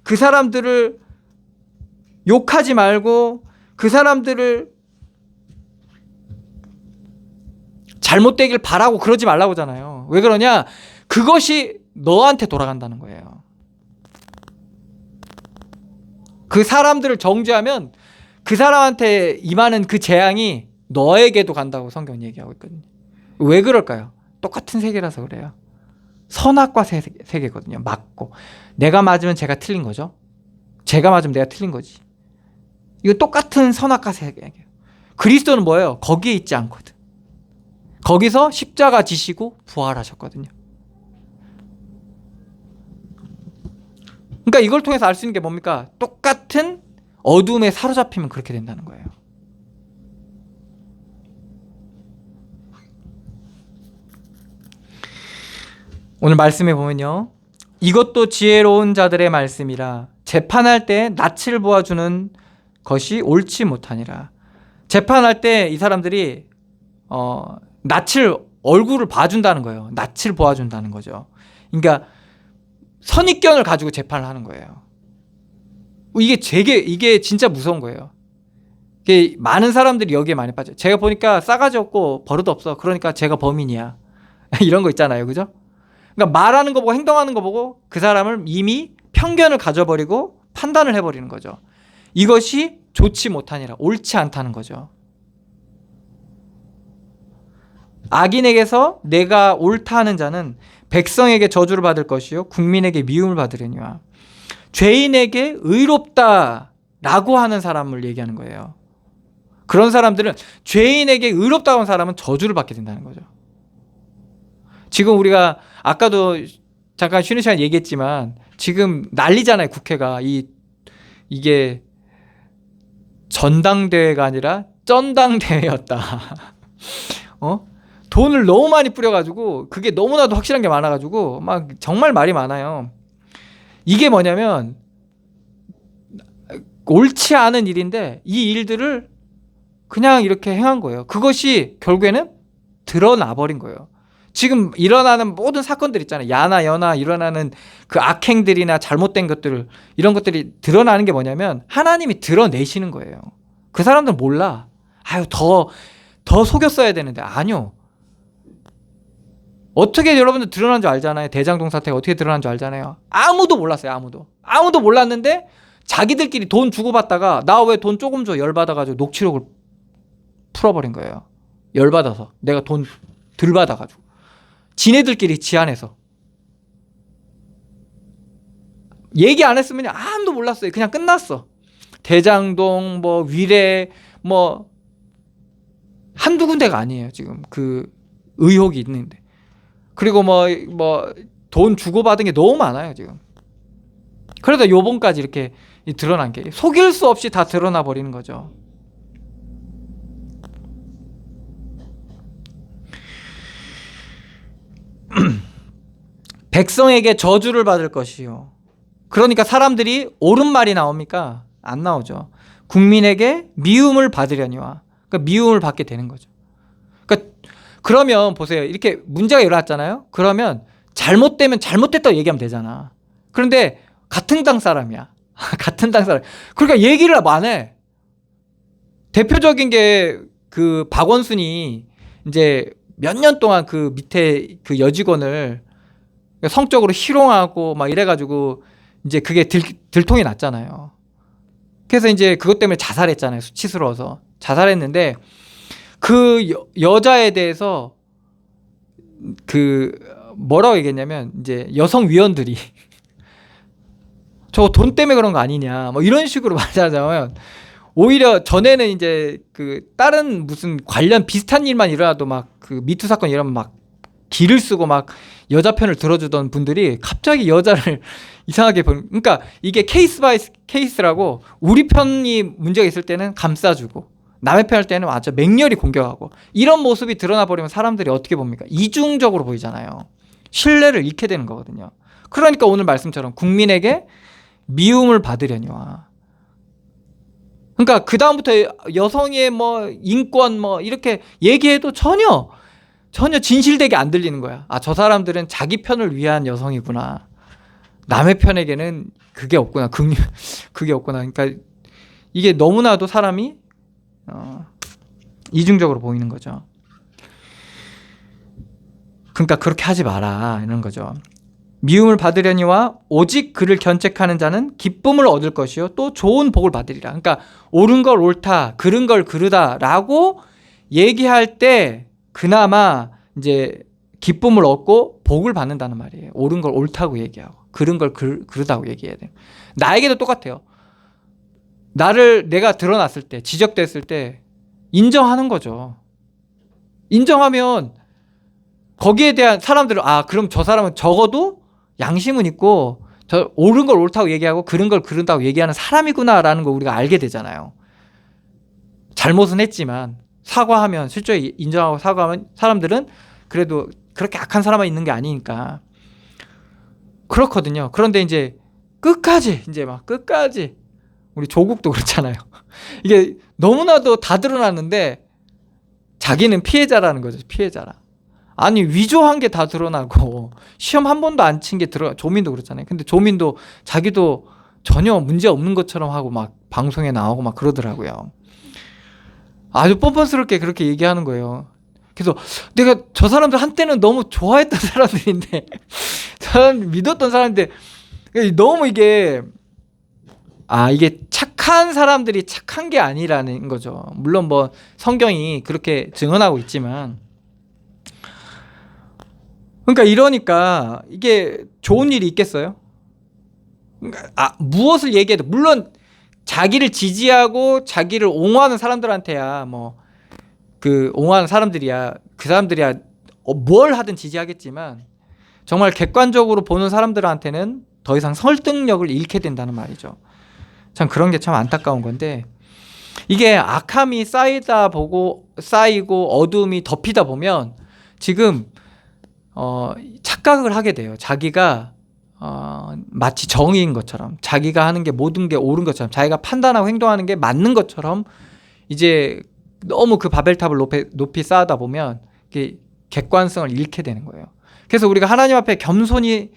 그 사람들을 욕하지 말고 그 사람들을 잘못되길 바라고 그러지 말라고 하잖아요. 왜 그러냐? 그것이 너한테 돌아간다는 거예요. 그 사람들을 정죄하면 그 사람한테 임하는 그 재앙이 너에게도 간다고 성경은 얘기하고 있거든요. 왜 그럴까요? 똑같은 세계라서 그래요. 선악과 세계거든요. 맞고. 내가 맞으면 제가 틀린 거죠. 제가 맞으면 내가 틀린 거지. 이거 똑같은 선악과 세계예요. 그리스도는 뭐예요? 거기에 있지 않거든. 거기서 십자가 지시고 부활하셨거든요. 그러니까 이걸 통해서 알 수 있는 게 뭡니까? 똑같은 어둠에 사로잡히면 그렇게 된다는 거예요. 오늘 말씀에 보면요, 이것도 지혜로운 자들의 말씀이라 재판할 때 낯을 보아주는 것이 옳지 못하니라. 재판할 때 이 사람들이 얼굴을 봐준다는 거예요. 낯을 보아준다는 거죠. 그러니까 선입견을 가지고 재판을 하는 거예요. 이게 진짜 무서운 거예요. 이게 많은 사람들이 여기에 많이 빠져요. 제가 보니까 싸가지 없고 버릇 없어. 그러니까 제가 범인이야. 이런 거 있잖아요. 그죠? 그러니까 말하는 거 보고 행동하는 거 보고 그 사람을 이미 편견을 가져버리고 판단을 해버리는 거죠. 이것이 좋지 못하니라. 옳지 않다는 거죠. 악인에게서 내가 옳다 하는 자는 백성에게 저주를 받을 것이요 국민에게 미움을 받으려니와. 죄인에게 의롭다라고 하는 사람을 얘기하는 거예요. 그런 사람들은 죄인에게 의롭다고 하는 사람은 저주를 받게 된다는 거죠. 지금 우리가 아까도 잠깐 쉬는 시간 얘기했지만 지금 난리잖아요. 국회가 이게 전당대회가 아니라 쩐당대회였다. 돈을 너무 많이 뿌려가지고 그게 너무나도 확실한 게 많아가지고 막 정말 말이 많아요. 이게 뭐냐면 옳지 않은 일인데 이 일들을 그냥 이렇게 행한 거예요. 그것이 결국에는 드러나 버린 거예요. 지금 일어나는 모든 사건들 있잖아요. 야나 여나 일어나는 그 악행들이나 잘못된 것들, 이런 것들이 드러나는 게 뭐냐면 하나님이 드러내시는 거예요. 그 사람들은 몰라. 더 속였어야 되는데. 아니요. 어떻게 여러분들 드러난 줄 알잖아요. 대장동 사태가 어떻게 드러난 줄 알잖아요. 아무도 몰랐어요. 아무도 몰랐는데 자기들끼리 돈 주고받다가 나 왜 돈 조금 줘 열받아가지고 녹취록을 풀어버린 거예요. 열받아서 내가 돈 들 받아가지고 지네들끼리 지안에서 얘기 안 했으면 아무도 몰랐어요. 그냥 끝났어. 대장동 뭐 위례 뭐 한두 군데가 아니에요. 지금 그 의혹이 있는데. 그리고 뭐 돈 주고받은 게 너무 많아요 지금. 그래도 요번까지 이렇게 드러난 게 속일 수 없이 다 드러나 버리는 거죠. 백성에게 저주를 받을 것이요. 그러니까 사람들이 옳은 말이 나옵니까? 안 나오죠. 국민에게 미움을 받으려니와. 그러니까 미움을 받게 되는 거죠. 그러니까 그러면 보세요. 이렇게 문제가 일어났잖아요. 그러면 잘못되면 잘못됐다고 얘기하면 되잖아. 그런데 같은 당 사람이야. 같은 당 사람. 그러니까 얘기를 안 해. 대표적인 게 그 박원순이 이제 몇 년 동안 그 밑에 그 여직원을 성적으로 희롱하고 막 이래가지고 이제 그게 들통이 났잖아요. 그래서 이제 그것 때문에 자살했잖아요. 수치스러워서 자살했는데 그 여자에 대해서 그 뭐라고 얘기했냐면 이제 여성 위원들이 저거 돈 때문에 그런 거 아니냐 뭐 이런 식으로 말하자면 오히려 전에는 이제 그 다른 무슨 관련 비슷한 일만 일어나도 막 그 미투 사건 이러면 막 기를 쓰고 막 여자 편을 들어주던 분들이 갑자기 여자를 이상하게 보는. 그러니까 이게 케이스 바이 케이스라고 우리 편이 문제가 있을 때는 감싸주고 남의 편 할 때는 아주 맹렬히 공격하고 이런 모습이 드러나 버리면 사람들이 어떻게 봅니까? 이중적으로 보이잖아요. 신뢰를 잃게 되는 거거든요. 그러니까 오늘 말씀처럼 국민에게 미움을 받으려니와. 그러니까 그 다음부터 여성의 뭐 인권 뭐 이렇게 얘기해도 전혀 진실되게 안 들리는 거야. 아, 저 사람들은 자기 편을 위한 여성이구나. 남의 편에게는 그게 없구나. 그게 없구나. 그러니까 이게 너무나도 사람이 이중적으로 보이는 거죠. 그러니까 그렇게 하지 마라 이런 거죠. 미움을 받으려니와 오직 그를 견책하는 자는 기쁨을 얻을 것이요 또 좋은 복을 받으리라. 그러니까 옳은 걸 옳다, 그른 걸 그르다라고 얘기할 때 그나마 이제 기쁨을 얻고 복을 받는다는 말이에요. 옳은 걸 옳다고 얘기하고 그른 걸 그르다고 얘기해야 돼요. 나에게도 똑같아요. 내가 드러났을 때, 지적됐을 때 인정하는 거죠. 인정하면 거기에 대한 사람들은 그럼 저 사람은 적어도 양심은 있고 저 옳은 걸 옳다고 얘기하고 그른 걸 그른다고 얘기하는 사람이구나라는 걸 우리가 알게 되잖아요. 잘못은 했지만 사과하면 실제 인정하고 사과하면 사람들은 그래도 그렇게 악한 사람만 있는 게 아니니까 그렇거든요. 그런데 이제 끝까지 우리 조국도 그렇잖아요. 이게 너무나도 다 드러났는데 자기는 피해자라는 거죠. 피해자라. 아니 위조한 게 다 드러나고 시험 한 번도 안 친 게 조민도 그렇잖아요. 근데 조민도 자기도 전혀 문제 없는 것처럼 하고 막 방송에 나오고 막 그러더라고요. 아주 뻔뻔스럽게 그렇게 얘기하는 거예요. 그래서 내가 저 사람들 한때는 너무 좋아했던 사람들인데 저는 믿었던 사람인데 너무 이게 착한 사람들이 착한 게 아니라는 거죠. 물론 뭐 성경이 그렇게 증언하고 있지만 그러니까 이러니까 이게 좋은 일이 있겠어요? 그러니까 무엇을 얘기해도 물론 자기를 지지하고 자기를 옹호하는 사람들한테야 뭐 그 옹호하는 사람들이야 그 사람들이야 뭘 하든 지지하겠지만 정말 객관적으로 보는 사람들한테는 더 이상 설득력을 잃게 된다는 말이죠. 참 그런 게 참 안타까운 건데 이게 악함이 쌓이고 어둠이 덮이다 보면 지금 착각을 하게 돼요. 자기가 마치 정의인 것처럼 자기가 하는 게 모든 게 옳은 것처럼 자기가 판단하고 행동하는 게 맞는 것처럼 이제 너무 그 바벨탑을 높이 쌓다 보면 이게 객관성을 잃게 되는 거예요. 그래서 우리가 하나님 앞에 겸손히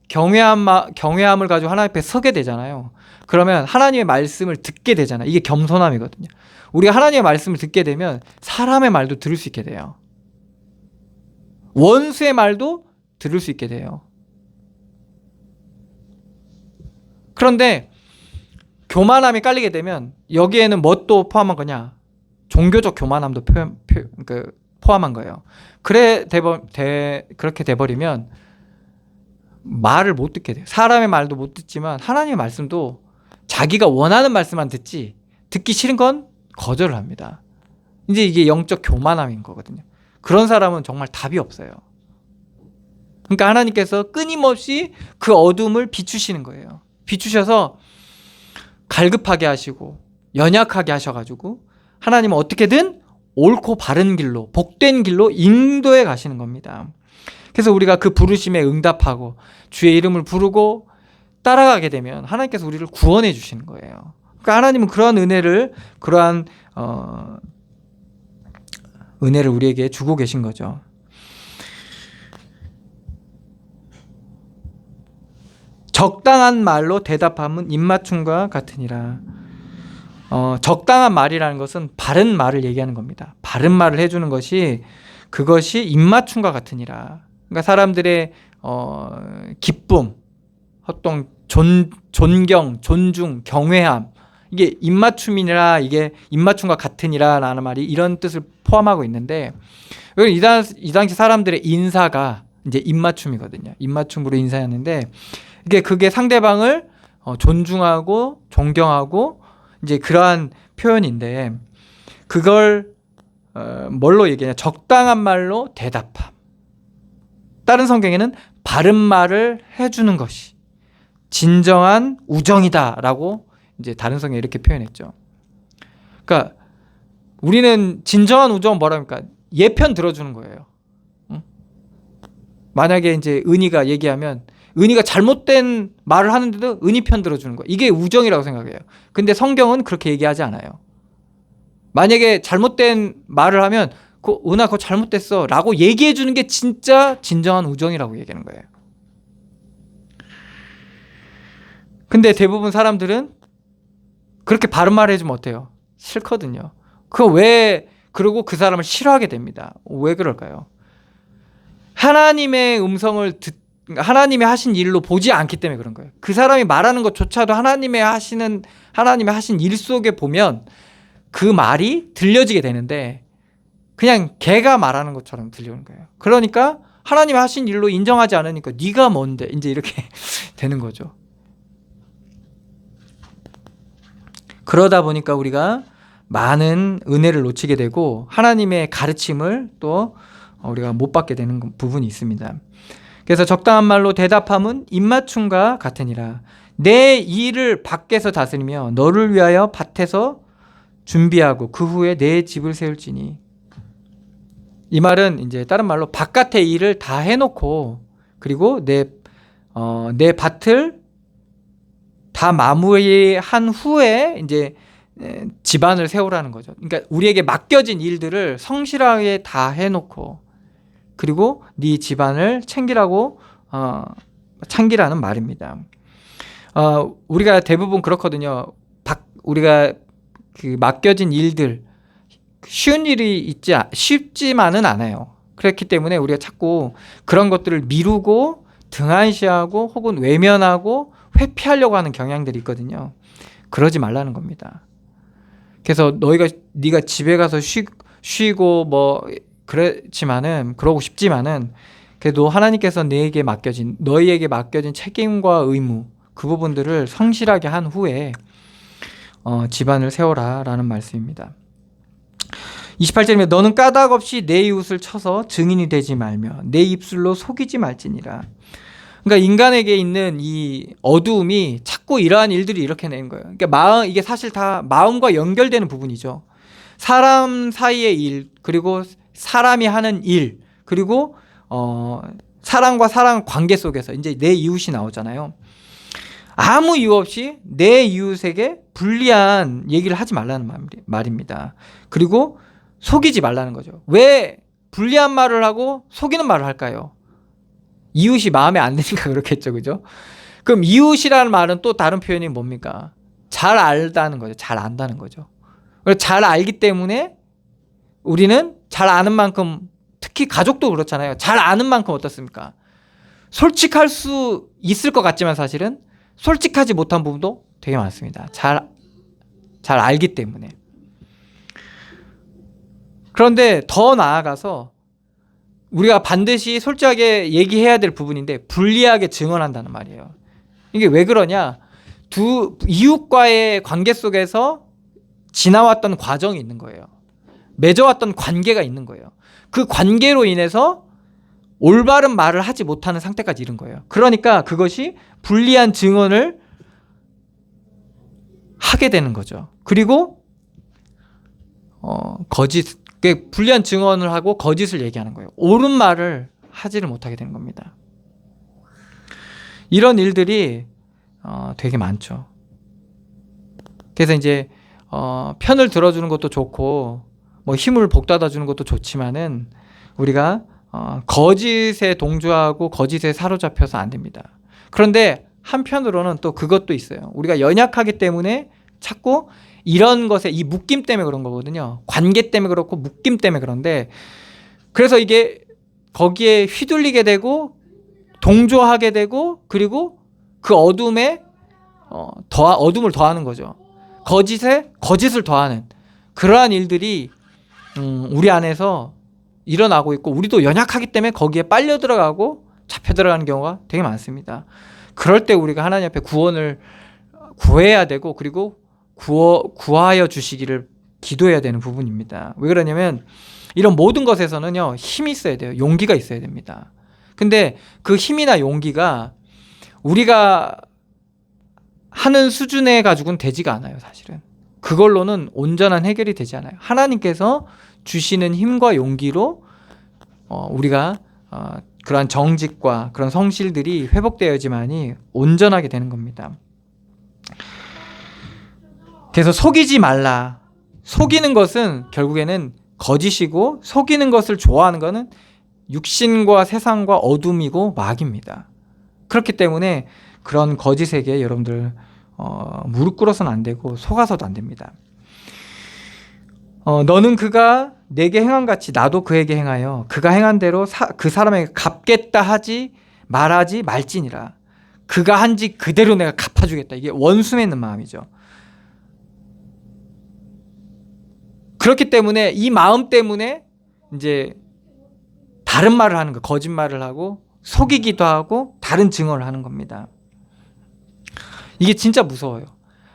경외함을 가지고 하나님 앞에 서게 되잖아요. 그러면 하나님의 말씀을 듣게 되잖아요. 이게 겸손함이거든요. 우리가 하나님의 말씀을 듣게 되면 사람의 말도 들을 수 있게 돼요. 원수의 말도 들을 수 있게 돼요. 그런데 교만함이 깔리게 되면 여기에는 뭣도 포함한 거냐? 종교적 교만함도 포함한 거예요. 그렇게 돼버리면 말을 못 듣게 돼요. 사람의 말도 못 듣지만 하나님의 말씀도 자기가 원하는 말씀만 듣기 싫은 건 거절을 합니다. 이제 이게 영적 교만함인 거거든요. 그런 사람은 정말 답이 없어요. 그러니까 하나님께서 끊임없이 그 어둠을 비추시는 거예요. 비추셔서 갈급하게 하시고 연약하게 하셔가지고 하나님은 어떻게든 옳고 바른 길로, 복된 길로 인도해 가시는 겁니다. 그래서 우리가 그 부르심에 응답하고 주의 이름을 부르고 따라가게 되면 하나님께서 우리를 구원해 주시는 거예요. 그러니까 하나님은 그러한 은혜를 우리에게 주고 계신 거죠. 적당한 말로 대답함은 입맞춤과 같으니라. 적당한 말이라는 것은 바른 말을 얘기하는 겁니다. 바른 말을 해주는 그것이 입맞춤과 같으니라. 그러니까 사람들의 기쁨, 호통, 존경, 존중, 경외함, 이게 입맞춤이라, 이게 입맞춤과 같으니라라는 말이 이런 뜻을 포함하고 있는데, 이 당시 사람들의 인사가 이제 입맞춤이거든요. 입맞춤으로 인사했는데, 그게 상대방을 존중하고 존경하고 이제 그러한 표현인데, 그걸 뭘로 얘기하냐? 적당한 말로 대답함. 다른 성경에는 바른 말을 해주는 것이 진정한 우정이다라고 이제 다른 성경에 이렇게 표현했죠. 그러니까 우리는 진정한 우정은 뭐랍니까? 얘편 들어주는 거예요. 응? 만약에 이제 은희가 얘기하면 은희가 잘못된 말을 하는데도 은희 편 들어주는 거예요. 이게 우정이라고 생각해요. 근데 성경은 그렇게 얘기하지 않아요. 만약에 잘못된 말을 하면 은하 그거 잘못됐어 라고 얘기해 주는 게 진짜 진정한 우정이라고 얘기하는 거예요. 근데 대부분 사람들은 그렇게 바른 말을 해주면 어때요? 싫거든요. 그리고 그 사람을 싫어하게 됩니다. 왜 그럴까요? 하나님의 하나님이 하신 일로 보지 않기 때문에 그런 거예요. 그 사람이 말하는 것조차도 하나님이 하신 일 속에 보면 그 말이 들려지게 되는데 그냥 개가 말하는 것처럼 들려오는 거예요. 그러니까 하나님이 하신 일로 인정하지 않으니까 네가 뭔데 이제 이렇게 되는 거죠. 그러다 보니까 우리가 많은 은혜를 놓치게 되고 하나님의 가르침을 또 우리가 못 받게 되는 부분이 있습니다. 그래서 적당한 말로 대답함은 입맞춤과 같으니라. 내 일을 밖에서 다스리며 너를 위하여 밭에서 준비하고 그 후에 내 집을 세울지니. 이 말은 이제 다른 말로 바깥의 일을 다 해놓고 그리고 내 밭을 다 마무리한 후에 이제 집안을 세우라는 거죠. 그러니까 우리에게 맡겨진 일들을 성실하게 다 해놓고 그리고 네 집안을 챙기라는 말입니다. 우리가 대부분 그렇거든요. 우리가 그 맡겨진 일들 쉽지만은 않아요. 그렇기 때문에 우리가 자꾸 그런 것들을 미루고 등한시하고 혹은 외면하고 회피하려고 하는 경향들이 있거든요. 그러지 말라는 겁니다. 그래서 네가 집에 가서 쉬고 뭐 그러고 싶지만은 그래도 하나님께서 너희에게 맡겨진 책임과 의무 그 부분들을 성실하게 한 후에 집안을 세워라라는 말씀입니다. 28절에 너는 까닭 없이 내 이웃을 쳐서 증인이 되지 말며 내 입술로 속이지 말지니라. 그러니까 인간에게 있는 이 어두움이 자꾸 이러한 일들이 이렇게 내는 거예요. 그러니까 이게 사실 다 마음과 연결되는 부분이죠. 사람 사이의 일, 그리고 사람이 하는 일, 그리고 사람과 사람 관계 속에서 이제 내 이웃이 나오잖아요. 아무 이유 없이 내 이웃에게 불리한 얘기를 하지 말라는 말입니다. 그리고 속이지 말라는 거죠. 왜 불리한 말을 하고 속이는 말을 할까요? 이웃이 마음에 안 드니까 그렇겠죠. 그죠? 그럼 이웃이라는 말은 또 다른 표현이 뭡니까? 잘 알다는 거죠. 잘 안다는 거죠. 잘 알기 때문에 우리는 잘 아는 만큼, 특히 가족도 그렇잖아요. 잘 아는 만큼 어떻습니까? 솔직할 수 있을 것 같지만 사실은 솔직하지 못한 부분도 되게 많습니다. 잘 알기 때문에. 그런데 더 나아가서 우리가 반드시 솔직하게 얘기해야 될 부분인데 불리하게 증언한다는 말이에요. 이게 왜 그러냐? 두 이웃과의 관계 속에서 지나왔던 과정이 있는 거예요. 맺어왔던 관계가 있는 거예요. 그 관계로 인해서 올바른 말을 하지 못하는 상태까지 이른 거예요. 그러니까 그것이 불리한 증언을 하게 되는 거죠. 그리고 불리한 증언을 하고 거짓을 얘기하는 거예요. 옳은 말을 하지를 못하게 되는 겁니다. 이런 일들이 되게 많죠. 그래서 이제 편을 들어주는 것도 좋고 뭐 힘을 복돋아 주는 것도 좋지만은 우리가 거짓에 동조하고 거짓에 사로잡혀서 안 됩니다. 그런데 한편으로는 또 그것도 있어요. 우리가 연약하기 때문에 자꾸 이런 것에 이 묶임 때문에 그런 거거든요. 관계 때문에 그렇고 묶임 때문에 그런데 그래서 이게 거기에 휘둘리게 되고 동조하게 되고 그리고 그 어둠에 어둠을 더하는 거죠. 거짓에 거짓을 더하는 그러한 일들이 우리 안에서 일어나고 있고 우리도 연약하기 때문에 거기에 빨려 들어가고 잡혀 들어가는 경우가 되게 많습니다. 그럴 때 우리가 하나님 앞에 구원을 구해야 되고 그리고 구하여 주시기를 기도해야 되는 부분입니다. 왜 그러냐면 이런 모든 것에서는요 힘이 있어야 돼요. 용기가 있어야 됩니다. 근데 그 힘이나 용기가 우리가 하는 수준에 가지고는 되지가 않아요. 사실은 그걸로는 온전한 해결이 되지 않아요. 하나님께서 주시는 힘과 용기로 우리가 그러한 정직과 그런 성실들이 회복되어야지만이 온전하게 되는 겁니다. 그래서 속이지 말라. 속이는 것은 결국에는 거짓이고 속이는 것을 좋아하는 것은 육신과 세상과 어둠이고 마귀입니다. 그렇기 때문에 그런 거짓에게 여러분들 무릎 꿇어서는 안 되고 속아서도 안 됩니다. 너는 그가 내게 행한 같이 나도 그에게 행하여 그가 행한 대로 그 사람에게 갚겠다 하지 말하지 말지니라. 그가 한지 그대로 내가 갚아주겠다. 이게 원수에 있는 마음이죠. 그렇기 때문에 이 마음 때문에 이제 다른 말을 하는 거, 거짓말을 하고 속이기도 하고 다른 증언을 하는 겁니다. 이게 진짜 무서워요.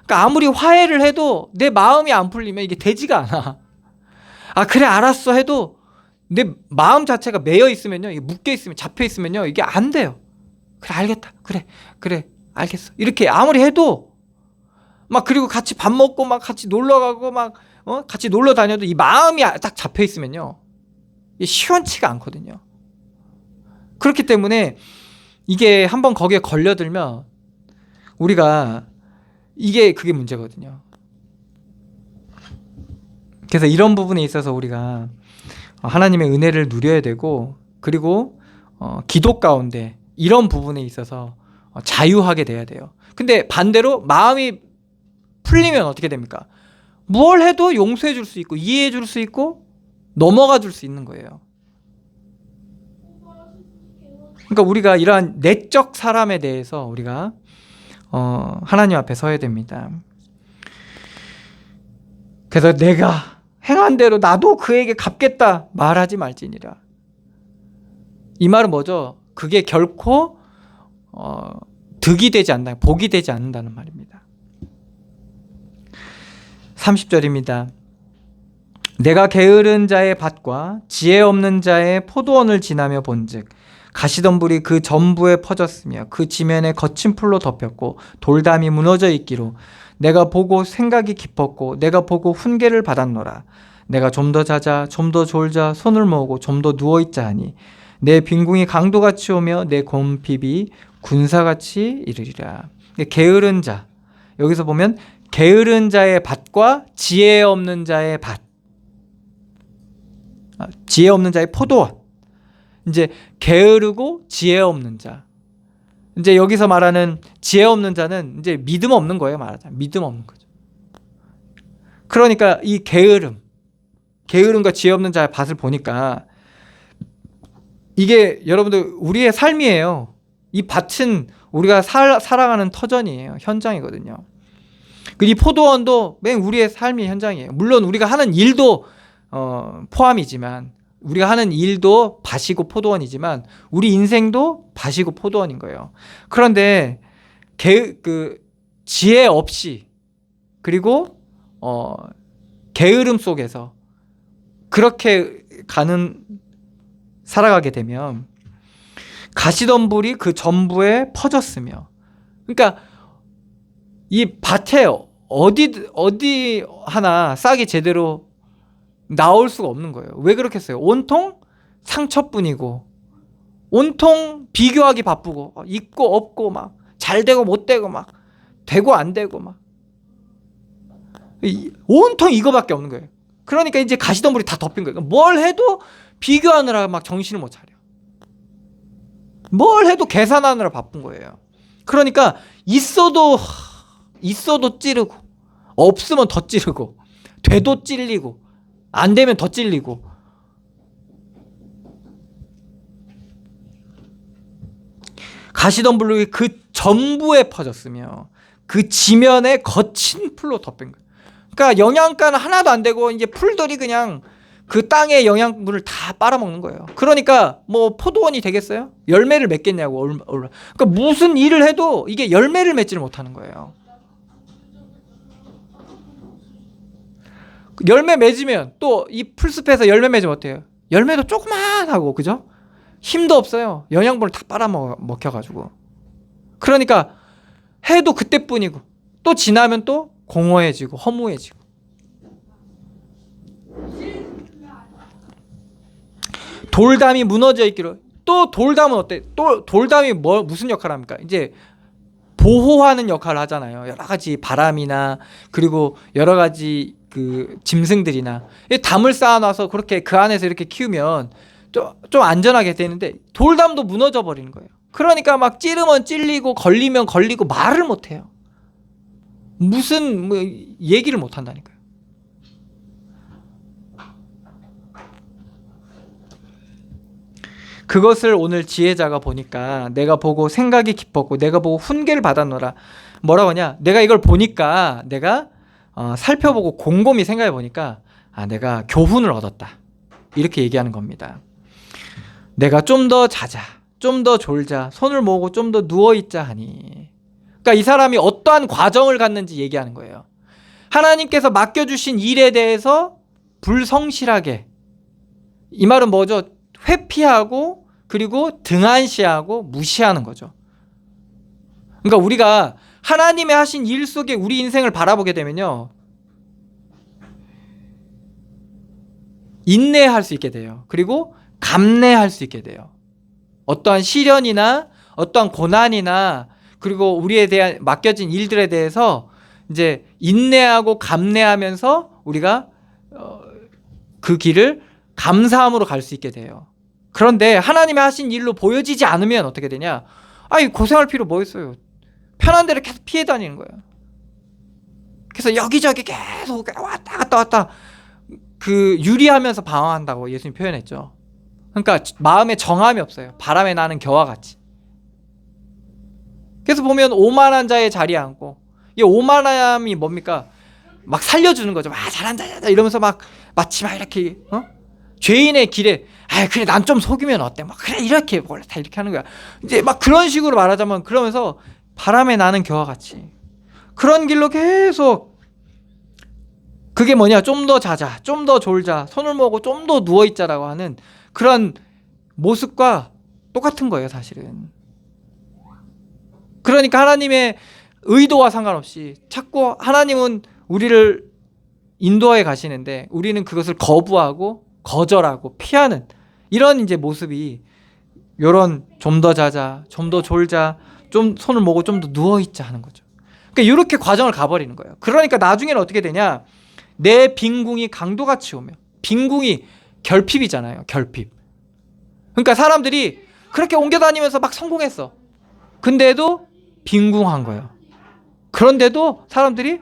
그러니까 아무리 화해를 해도 내 마음이 안 풀리면 이게 되지가 않아. 그래 알았어 해도 내 마음 자체가 매여 있으면요, 이게 묶여 있으면 잡혀 있으면요, 이게 안 돼요. 그래 알겠다. 그래 알겠어. 이렇게 아무리 해도 막 그리고 같이 밥 먹고 막 같이 놀러 가고 막 같이 놀러 다녀도 이 마음이 딱 잡혀 있으면요, 이게 시원치가 않거든요. 그렇기 때문에 이게 한번 거기에 걸려들면 우리가 그게 문제거든요. 그래서 이런 부분에 있어서 우리가 하나님의 은혜를 누려야 되고 그리고 기도 가운데 이런 부분에 있어서 자유하게 돼야 돼요. 근데 반대로 마음이 풀리면 어떻게 됩니까? 뭘 해도 용서해 줄 수 있고 이해해 줄 수 있고 넘어가 줄 수 있는 거예요. 그러니까 우리가 이러한 내적 사람에 대해서 우리가 하나님 앞에 서야 됩니다. 그래서 내가 행한 대로 나도 그에게 갚겠다 말하지 말지니라. 이 말은 뭐죠? 그게 결코 득이 되지 않는다, 복이 되지 않는다는 말입니다. 30절입니다. 내가 게으른 자의 밭과 지혜 없는 자의 포도원을 지나며 본즉 가시덤불이 그 전부에 퍼졌으며 그 지면에 거친 풀로 덮였고 돌담이 무너져 있기로 내가 보고 생각이 깊었고 내가 보고 훈계를 받았노라. 내가 좀 더 자자 좀 더 졸자 손을 모으고 좀 더 누워있자 하니 내 빈궁이 강도같이 오며 내 곰핍이 군사같이 이르리라. 게으른 자, 여기서 보면 게으른 자의 밭과 지혜 없는 자의 밭, 지혜 없는 자의 포도원. 이제 게으르고 지혜 없는 자. 이제 여기서 말하는 지혜 없는 자는 이제 믿음 없는 거예요. 말하자면 믿음 없는 거죠. 그러니까 이 게으름과 지혜 없는 자의 밭을 보니까 이게 여러분들 우리의 삶이에요. 이 밭은 우리가 살아가는 터전이에요. 현장이거든요. 이 포도원도 맨 우리의 삶의 현장이에요. 물론 우리가 하는 일도 포함이지만 우리가 하는 일도 밭이고 포도원이지만 우리 인생도 밭이고 포도원인 거예요. 그런데 그 지혜 없이 그리고 게으름 속에서 그렇게 살아가게 되면 가시덤불이 그 전부에 퍼졌으며, 그러니까 이 밭에 어디 하나 싹이 제대로 나올 수가 없는 거예요. 왜 그렇겠어요? 온통 상처뿐이고 온통 비교하기 바쁘고 있고 없고 막 잘 되고 못 되고 막 되고 안 되고 막 온통 이거밖에 없는 거예요. 그러니까 이제 가시덤불이 다 덮인 거예요. 뭘 해도 비교하느라 막 정신을 못 차려. 뭘 해도 계산하느라 바쁜 거예요. 그러니까 있어도 찌르고 없으면 더 찌르고 돼도 찔리고 안 되면 더 찔리고. 가시덤불이 그 전부에 퍼졌으며 그 지면에 거친 풀로 덮인 거예요. 그러니까 영양가는 하나도 안 되고 이제 풀들이 그냥 그 땅의 영양분을 다 빨아먹는 거예요. 그러니까 뭐 포도원이 되겠어요? 열매를 맺겠냐고. 그러니까 무슨 일을 해도 이게 열매를 맺지를 못하는 거예요. 열매 맺으면 또 이 풀숲에서 열매 맺으면 어때요? 열매도 조그만하고, 그죠? 힘도 없어요. 영양분을 다 빨아먹혀가지고. 그러니까 해도 그때뿐이고 또 지나면 또 공허해지고 허무해지고. 돌담이 무너져 있기로. 또 돌담은 어때? 또 돌담이 무슨 역할을 합니까? 이제 보호하는 역할을 하잖아요. 여러 가지 바람이나 그리고 여러 가지 그 짐승들이나 담을 쌓아놔서 그렇게 그 안에서 이렇게 키우면 좀 안전하게 되는데 돌담도 무너져 버리는 거예요. 그러니까 막 찌르면 찔리고 걸리면 걸리고 말을 못 해요. 무슨 얘기를 못 한다니까요. 그것을 오늘 지혜자가 보니까 내가 보고 생각이 깊었고 내가 보고 훈계를 받았노라. 뭐라고 하냐? 내가 이걸 보니까 내가 살펴보고 곰곰이 생각해 보니까 내가 교훈을 얻었다. 이렇게 얘기하는 겁니다. 내가 좀 더 자자, 좀 더 졸자, 손을 모으고 좀 더 누워있자 하니. 그러니까 이 사람이 어떠한 과정을 갖는지 얘기하는 거예요. 하나님께서 맡겨주신 일에 대해서 불성실하게, 이 말은 뭐죠? 회피하고 그리고 등한시하고 무시하는 거죠. 그러니까 우리가 하나님의 하신 일 속에 우리 인생을 바라보게 되면요, 인내할 수 있게 돼요. 그리고 감내할 수 있게 돼요. 어떠한 시련이나 어떠한 고난이나 그리고 우리에 대한 맡겨진 일들에 대해서 이제 인내하고 감내하면서 우리가 그 길을 감사함으로 갈 수 있게 돼요. 그런데 하나님이 하신 일로 보여지지 않으면 어떻게 되냐? 고생할 필요 뭐 있어요? 편한 데를 계속 피해 다니는 거예요. 그래서 여기저기 계속 왔다 갔다 그 유리하면서 방황한다고 예수님 표현했죠. 그러니까 마음에 정함이 없어요. 바람에 나는 겨와 같이. 그래서 보면 오만한 자의 자리에 앉고, 이 오만함이 뭡니까? 막 살려주는 거죠. 잘한다 이러면서 마치 이렇게 죄인의 길에 그래 난 좀 속이면 어때? 그래 이렇게 원래 다 이렇게 하는 거야. 이제 그런 식으로 말하자면 그러면서 바람에 나는 겨와 같이 그런 길로 계속. 그게 뭐냐? 좀 더 자자, 좀 더 졸자, 손을 모으고 좀 더 누워있자라고 하는 그런 모습과 똑같은 거예요, 사실은. 그러니까 하나님의 의도와 상관없이 자꾸 하나님은 우리를 인도하여 가시는데 우리는 그것을 거부하고 거절하고 피하는 이런 이제 모습이, 요런 좀 더 자자, 좀 더 졸자, 좀 손을 모으고 좀 더 누워있자 하는 거죠. 그러니까 이렇게 과정을 가버리는 거예요. 그러니까 나중에는 어떻게 되냐? 내 빈궁이 강도같이 오며, 빈궁이 결핍이잖아요. 결핍. 그러니까 사람들이 그렇게 옮겨다니면서 막 성공했어. 근데도 빈궁한 거예요. 그런데도 사람들이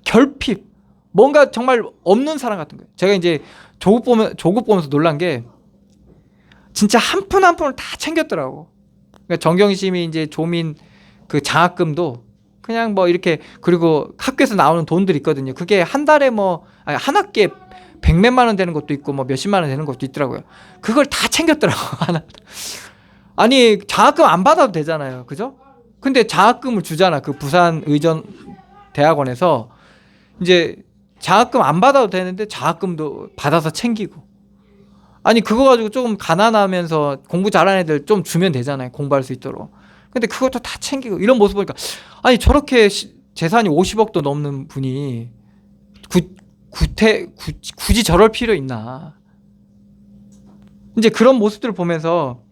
결핍, 뭔가 정말 없는 사람 같은 거예요. 제가 이제 조국 보면서 놀란 게 진짜 한 푼 한 푼을 다 챙겼더라고. 그러니까 정경심이 이제 조민 그 장학금도 그냥 이렇게, 그리고 학교에서 나오는 돈들이 있거든요. 그게 한 달에 한 학기에 백몇만 원 되는 것도 있고 뭐 몇십만 원 되는 것도 있더라고요. 그걸 다 챙겼더라고. 하나. 아니 장학금 안 받아도 되잖아요, 그죠? 근데 장학금을 주잖아. 그 부산 의전 대학원에서 이제 장학금 안 받아도 되는데 장학금도 받아서 챙기고. 아니 그거 가지고 조금 가난하면서 공부 잘하는 애들 좀 주면 되잖아요, 공부할 수 있도록. 근데 그것도 다 챙기고 이런 모습 보니까 아니 저렇게 재산이 50억도 넘는 분이 굳이 저럴 필요 있나. 이제 그런 모습들을 보면서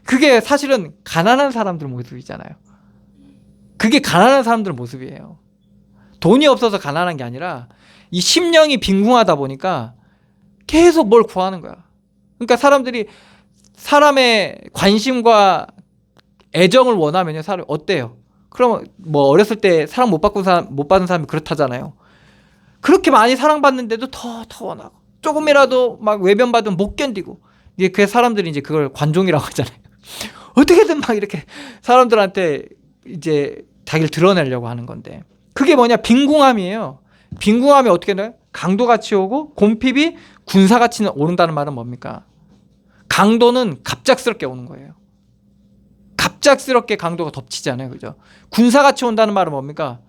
그게 사실은 가난한 사람들 모습이잖아요. 그게 가난한 사람들 모습이에요. 돈이 없어서 가난한 게 아니라 이 심령이 빈궁하다 보니까 계속 뭘 구하는 거야. 그러니까 사람들이 사람의 관심과 애정을 원하면요, 사람 어때요? 그럼 뭐 어렸을 때 사랑 못 받은 사람이 그렇다잖아요. 그렇게 많이 사랑받는데도 더 원하고 조금이라도 막 외면받으면 못 견디고. 이게 그 사람들이 이제 그걸 관종이라고 하잖아요. 어떻게든 막 이렇게 사람들한테 이제 자기를 드러내려고 하는 건데, 그게 뭐냐? 빈궁함이에요. 빈궁함이 어떻게 돼요? 강도같이 오고 곰핍이 군사같이 오른다는 말은 뭡니까? 강도는 갑작스럽게 오는 거예요. 갑작스럽게 강도가 덮치잖아요, 그죠? 군사같이 온다는 말은 뭡니까?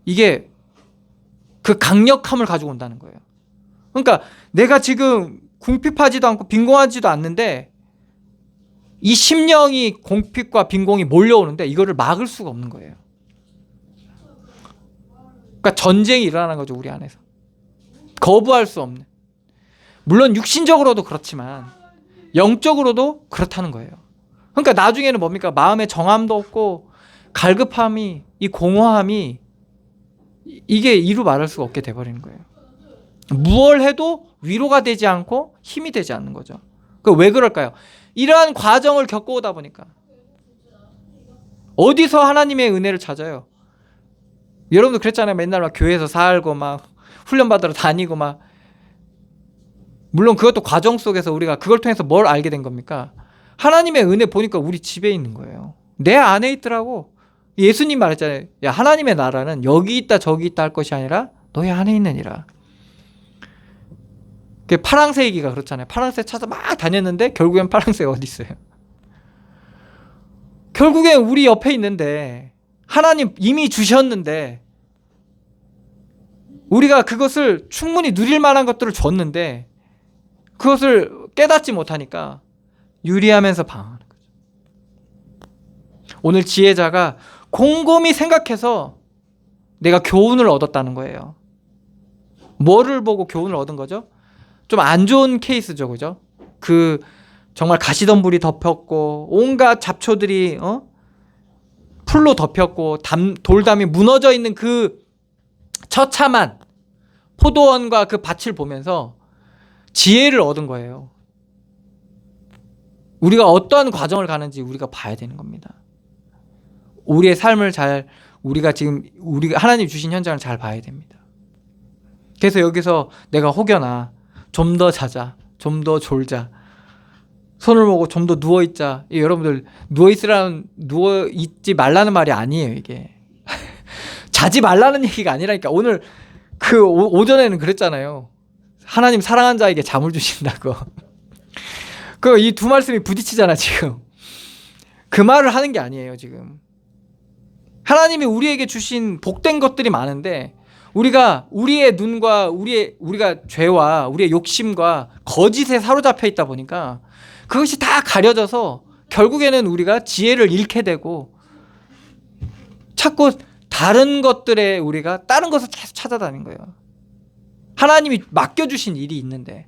이게 그 강력함을 가지고 온다는 거예요. 그러니까 내가 지금 궁핍하지도 않고 빈곤하지도 않는데 이 심령이 공핍과 빈곤이 몰려오는데 이거를 막을 수가 없는 거예요. 그러니까 전쟁이 일어나는 거죠, 우리 안에서. 거부할 수 없는. 물론 육신적으로도 그렇지만 영적으로도 그렇다는 거예요. 그러니까 나중에는 뭡니까? 마음에 정함도 없고 갈급함이, 이 공허함이 이게 이루 말할 수가 없게 돼버리는 거예요. 무얼 해도 위로가 되지 않고 힘이 되지 않는 거죠. 왜 그럴까요? 이러한 과정을 겪어오다 보니까. 어디서 하나님의 은혜를 찾아요? 여러분도 그랬잖아요. 맨날 막 교회에서 살고 막 훈련받으러 다니고 막. 물론 그것도 과정 속에서 우리가 그걸 통해서 뭘 알게 된 겁니까? 하나님의 은혜 보니까 우리 집에 있는 거예요. 내 안에 있더라고. 예수님 말했잖아요. 야, 하나님의 나라는 여기 있다 저기 있다 할 것이 아니라 너희 안에 있느니라. 파랑새이기가 그렇잖아요. 파랑새 찾아 막 다녔는데 결국엔 파랑새가 어디 있어요? 결국엔 우리 옆에 있는데 하나님 이미 주셨는데 우리가 그것을 충분히 누릴 만한 것들을 줬는데 그것을 깨닫지 못하니까 유리하면서 방황하는 거죠. 오늘 지혜자가 곰곰이 생각해서 내가 교훈을 얻었다는 거예요. 뭐를 보고 교훈을 얻은 거죠? 좀 안 좋은 케이스죠, 그죠? 정말 가시덤불이 덮였고 온갖 잡초들이 풀로 덮였고 돌담이 무너져 있는 그 처참한 포도원과 그 밭을 보면서 지혜를 얻은 거예요. 우리가 어떠한 과정을 가는지 우리가 봐야 되는 겁니다. 우리의 삶을 우리가 하나님 주신 현장을 잘 봐야 됩니다. 그래서 여기서 내가 혹여나 좀 더 자자, 좀 더 졸자, 손을 모고 좀 더 누워있자. 여러분들 누워있지 말라는 말이 아니에요, 이게. 자지 말라는 얘기가 아니라니까. 오늘 오전에는 그랬잖아요. 하나님 사랑한 자에게 잠을 주신다고. 이 두 말씀이 부딪히잖아, 지금. 그 말을 하는 게 아니에요, 지금. 하나님이 우리에게 주신 복된 것들이 많은데 우리가 우리의 눈과 우리가 죄와 우리의 욕심과 거짓에 사로잡혀 있다 보니까 그것이 다 가려져서 결국에는 우리가 지혜를 잃게 되고 자꾸 다른 것들에 우리가 다른 것을 계속 찾아다니는 거예요. 하나님이 맡겨주신 일이 있는데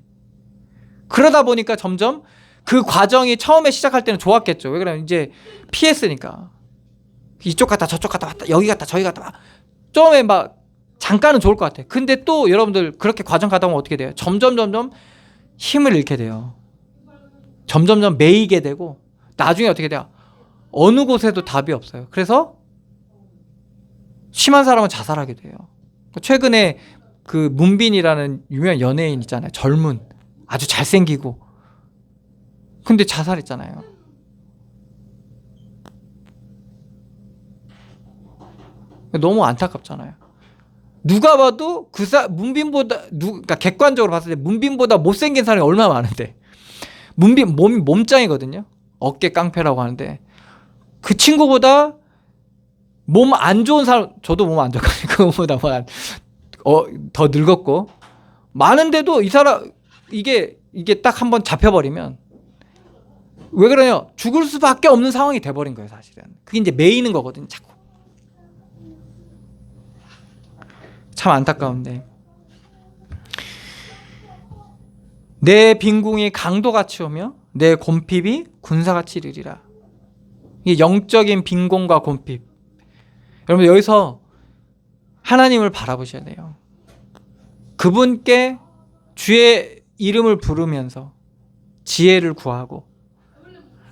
그러다 보니까 점점 그 과정이 처음에 시작할 때는 좋았겠죠. 왜 그러냐면 이제 피했으니까 이쪽 갔다 저쪽 갔다 왔다 여기 갔다 저기 갔다 처음에 막 잠깐은 좋을 것 같아. 근데 또 여러분들 그렇게 과정 가다 보면 어떻게 돼요? 점점 힘을 잃게 돼요. 점점 매이게 되고 나중에 어떻게 돼요? 어느 곳에도 답이 없어요. 그래서 심한 사람은 자살하게 돼요. 최근에 문빈이라는 유명한 연예인 있잖아요. 젊은 아주 잘생기고 근데 자살했잖아요. 너무 안타깝잖아요. 누가 봐도 그러니까 객관적으로 봤을 때 문빈보다 못생긴 사람이 얼마나 많은데, 문빈 몸이 몸짱이거든요. 어깨 깡패라고 하는데 그 친구보다 몸 안 좋은 사람, 저도 몸 안 좋거든요. 그거보다 더 늙었고 많은데도 이 사람 이게 딱 한번 잡혀버리면 왜 그러냐? 죽을 수밖에 없는 상황이 돼버린 거예요, 사실은. 그게 이제 매이는 거거든요, 자꾸. 참 안타까운데, 내 빈궁이 강도같이 오며 내 곰핍이 군사같이 이르리라. 이게 영적인 빈궁과 곰핍. 여러분, 여기서 하나님을 바라보셔야 돼요. 그분께 주의 이름을 부르면서 지혜를 구하고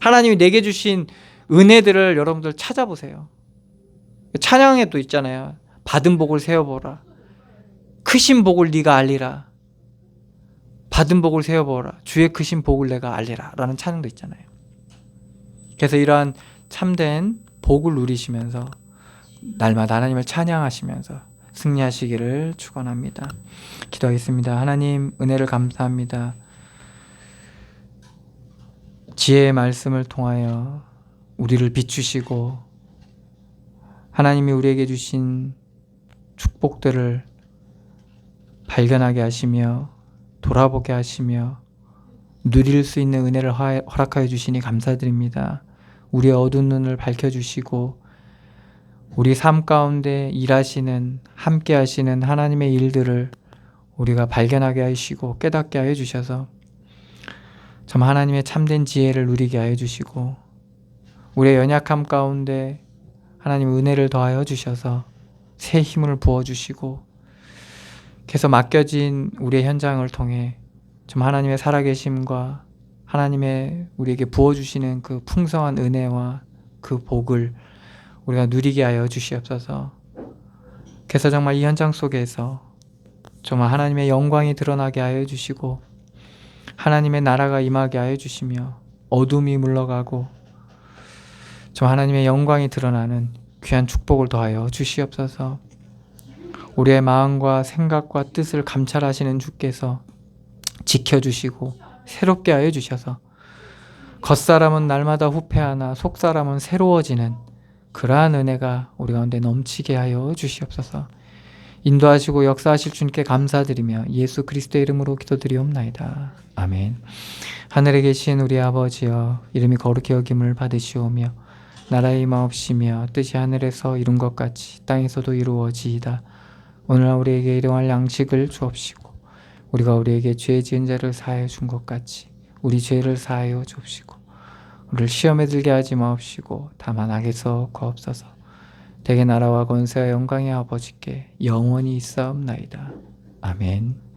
하나님이 내게 주신 은혜들을 여러분들 찾아보세요. 찬양에도 있잖아요. 받은 복을 세어보라. 크신 복을 네가 알리라. 받은 복을 세어보라. 주의 크신 복을 내가 알리라. 라는 찬양도 있잖아요. 그래서 이러한 참된 복을 누리시면서 날마다 하나님을 찬양하시면서 승리하시기를 축원합니다. 기도하겠습니다. 하나님, 은혜를 감사합니다. 지혜의 말씀을 통하여 우리를 비추시고 하나님이 우리에게 주신 축복들을 발견하게 하시며 돌아보게 하시며 누릴 수 있는 은혜를 허락하여 주시니 감사드립니다. 우리의 어두운 눈을 밝혀주시고 우리 삶 가운데 일하시는, 함께 하시는 하나님의 일들을 우리가 발견하게 하시고 깨닫게 하여 주셔서 정말 하나님의 참된 지혜를 누리게 하여 주시고 우리의 연약함 가운데 하나님 은혜를 더하여 주셔서 새 힘을 부어주시고 그래서 맡겨진 우리의 현장을 통해 정말 하나님의 살아계심과 하나님의 우리에게 부어주시는 그 풍성한 은혜와 그 복을 우리가 누리게 하여 주시옵소서. 그래서 정말 이 현장 속에서 정말 하나님의 영광이 드러나게 하여 주시고 하나님의 나라가 임하게 하여 주시며 어둠이 물러가고 정말 하나님의 영광이 드러나는 귀한 축복을 더하여 주시옵소서. 우리의 마음과 생각과 뜻을 감찰하시는 주께서 지켜주시고 새롭게 하여 주셔서 겉사람은 날마다 후패하나 속사람은 새로워지는 그러한 은혜가 우리 가운데 넘치게 하여 주시옵소서. 인도하시고 역사하실 주님께 감사드리며 예수 그리스도의 이름으로 기도드리옵나이다. 아멘. 하늘에 계신 우리 아버지여, 이름이 거룩히 여김을 받으시오며 나라의 임하옵시며 뜻이 하늘에서 이룬 것 같이 땅에서도 이루어지이다. 오늘날 우리에게 일용할 양식을 주옵시고 우리가 우리에게 죄 지은 자를 사하여 준 것 같이 우리 죄를 사하여 주옵시고 우리를 시험에 들게 하지 마옵시고 다만 악에서 구하옵소서. 대개 나라와 권세와 영광의 아버지께 영원히 있사옵나이다. 아멘.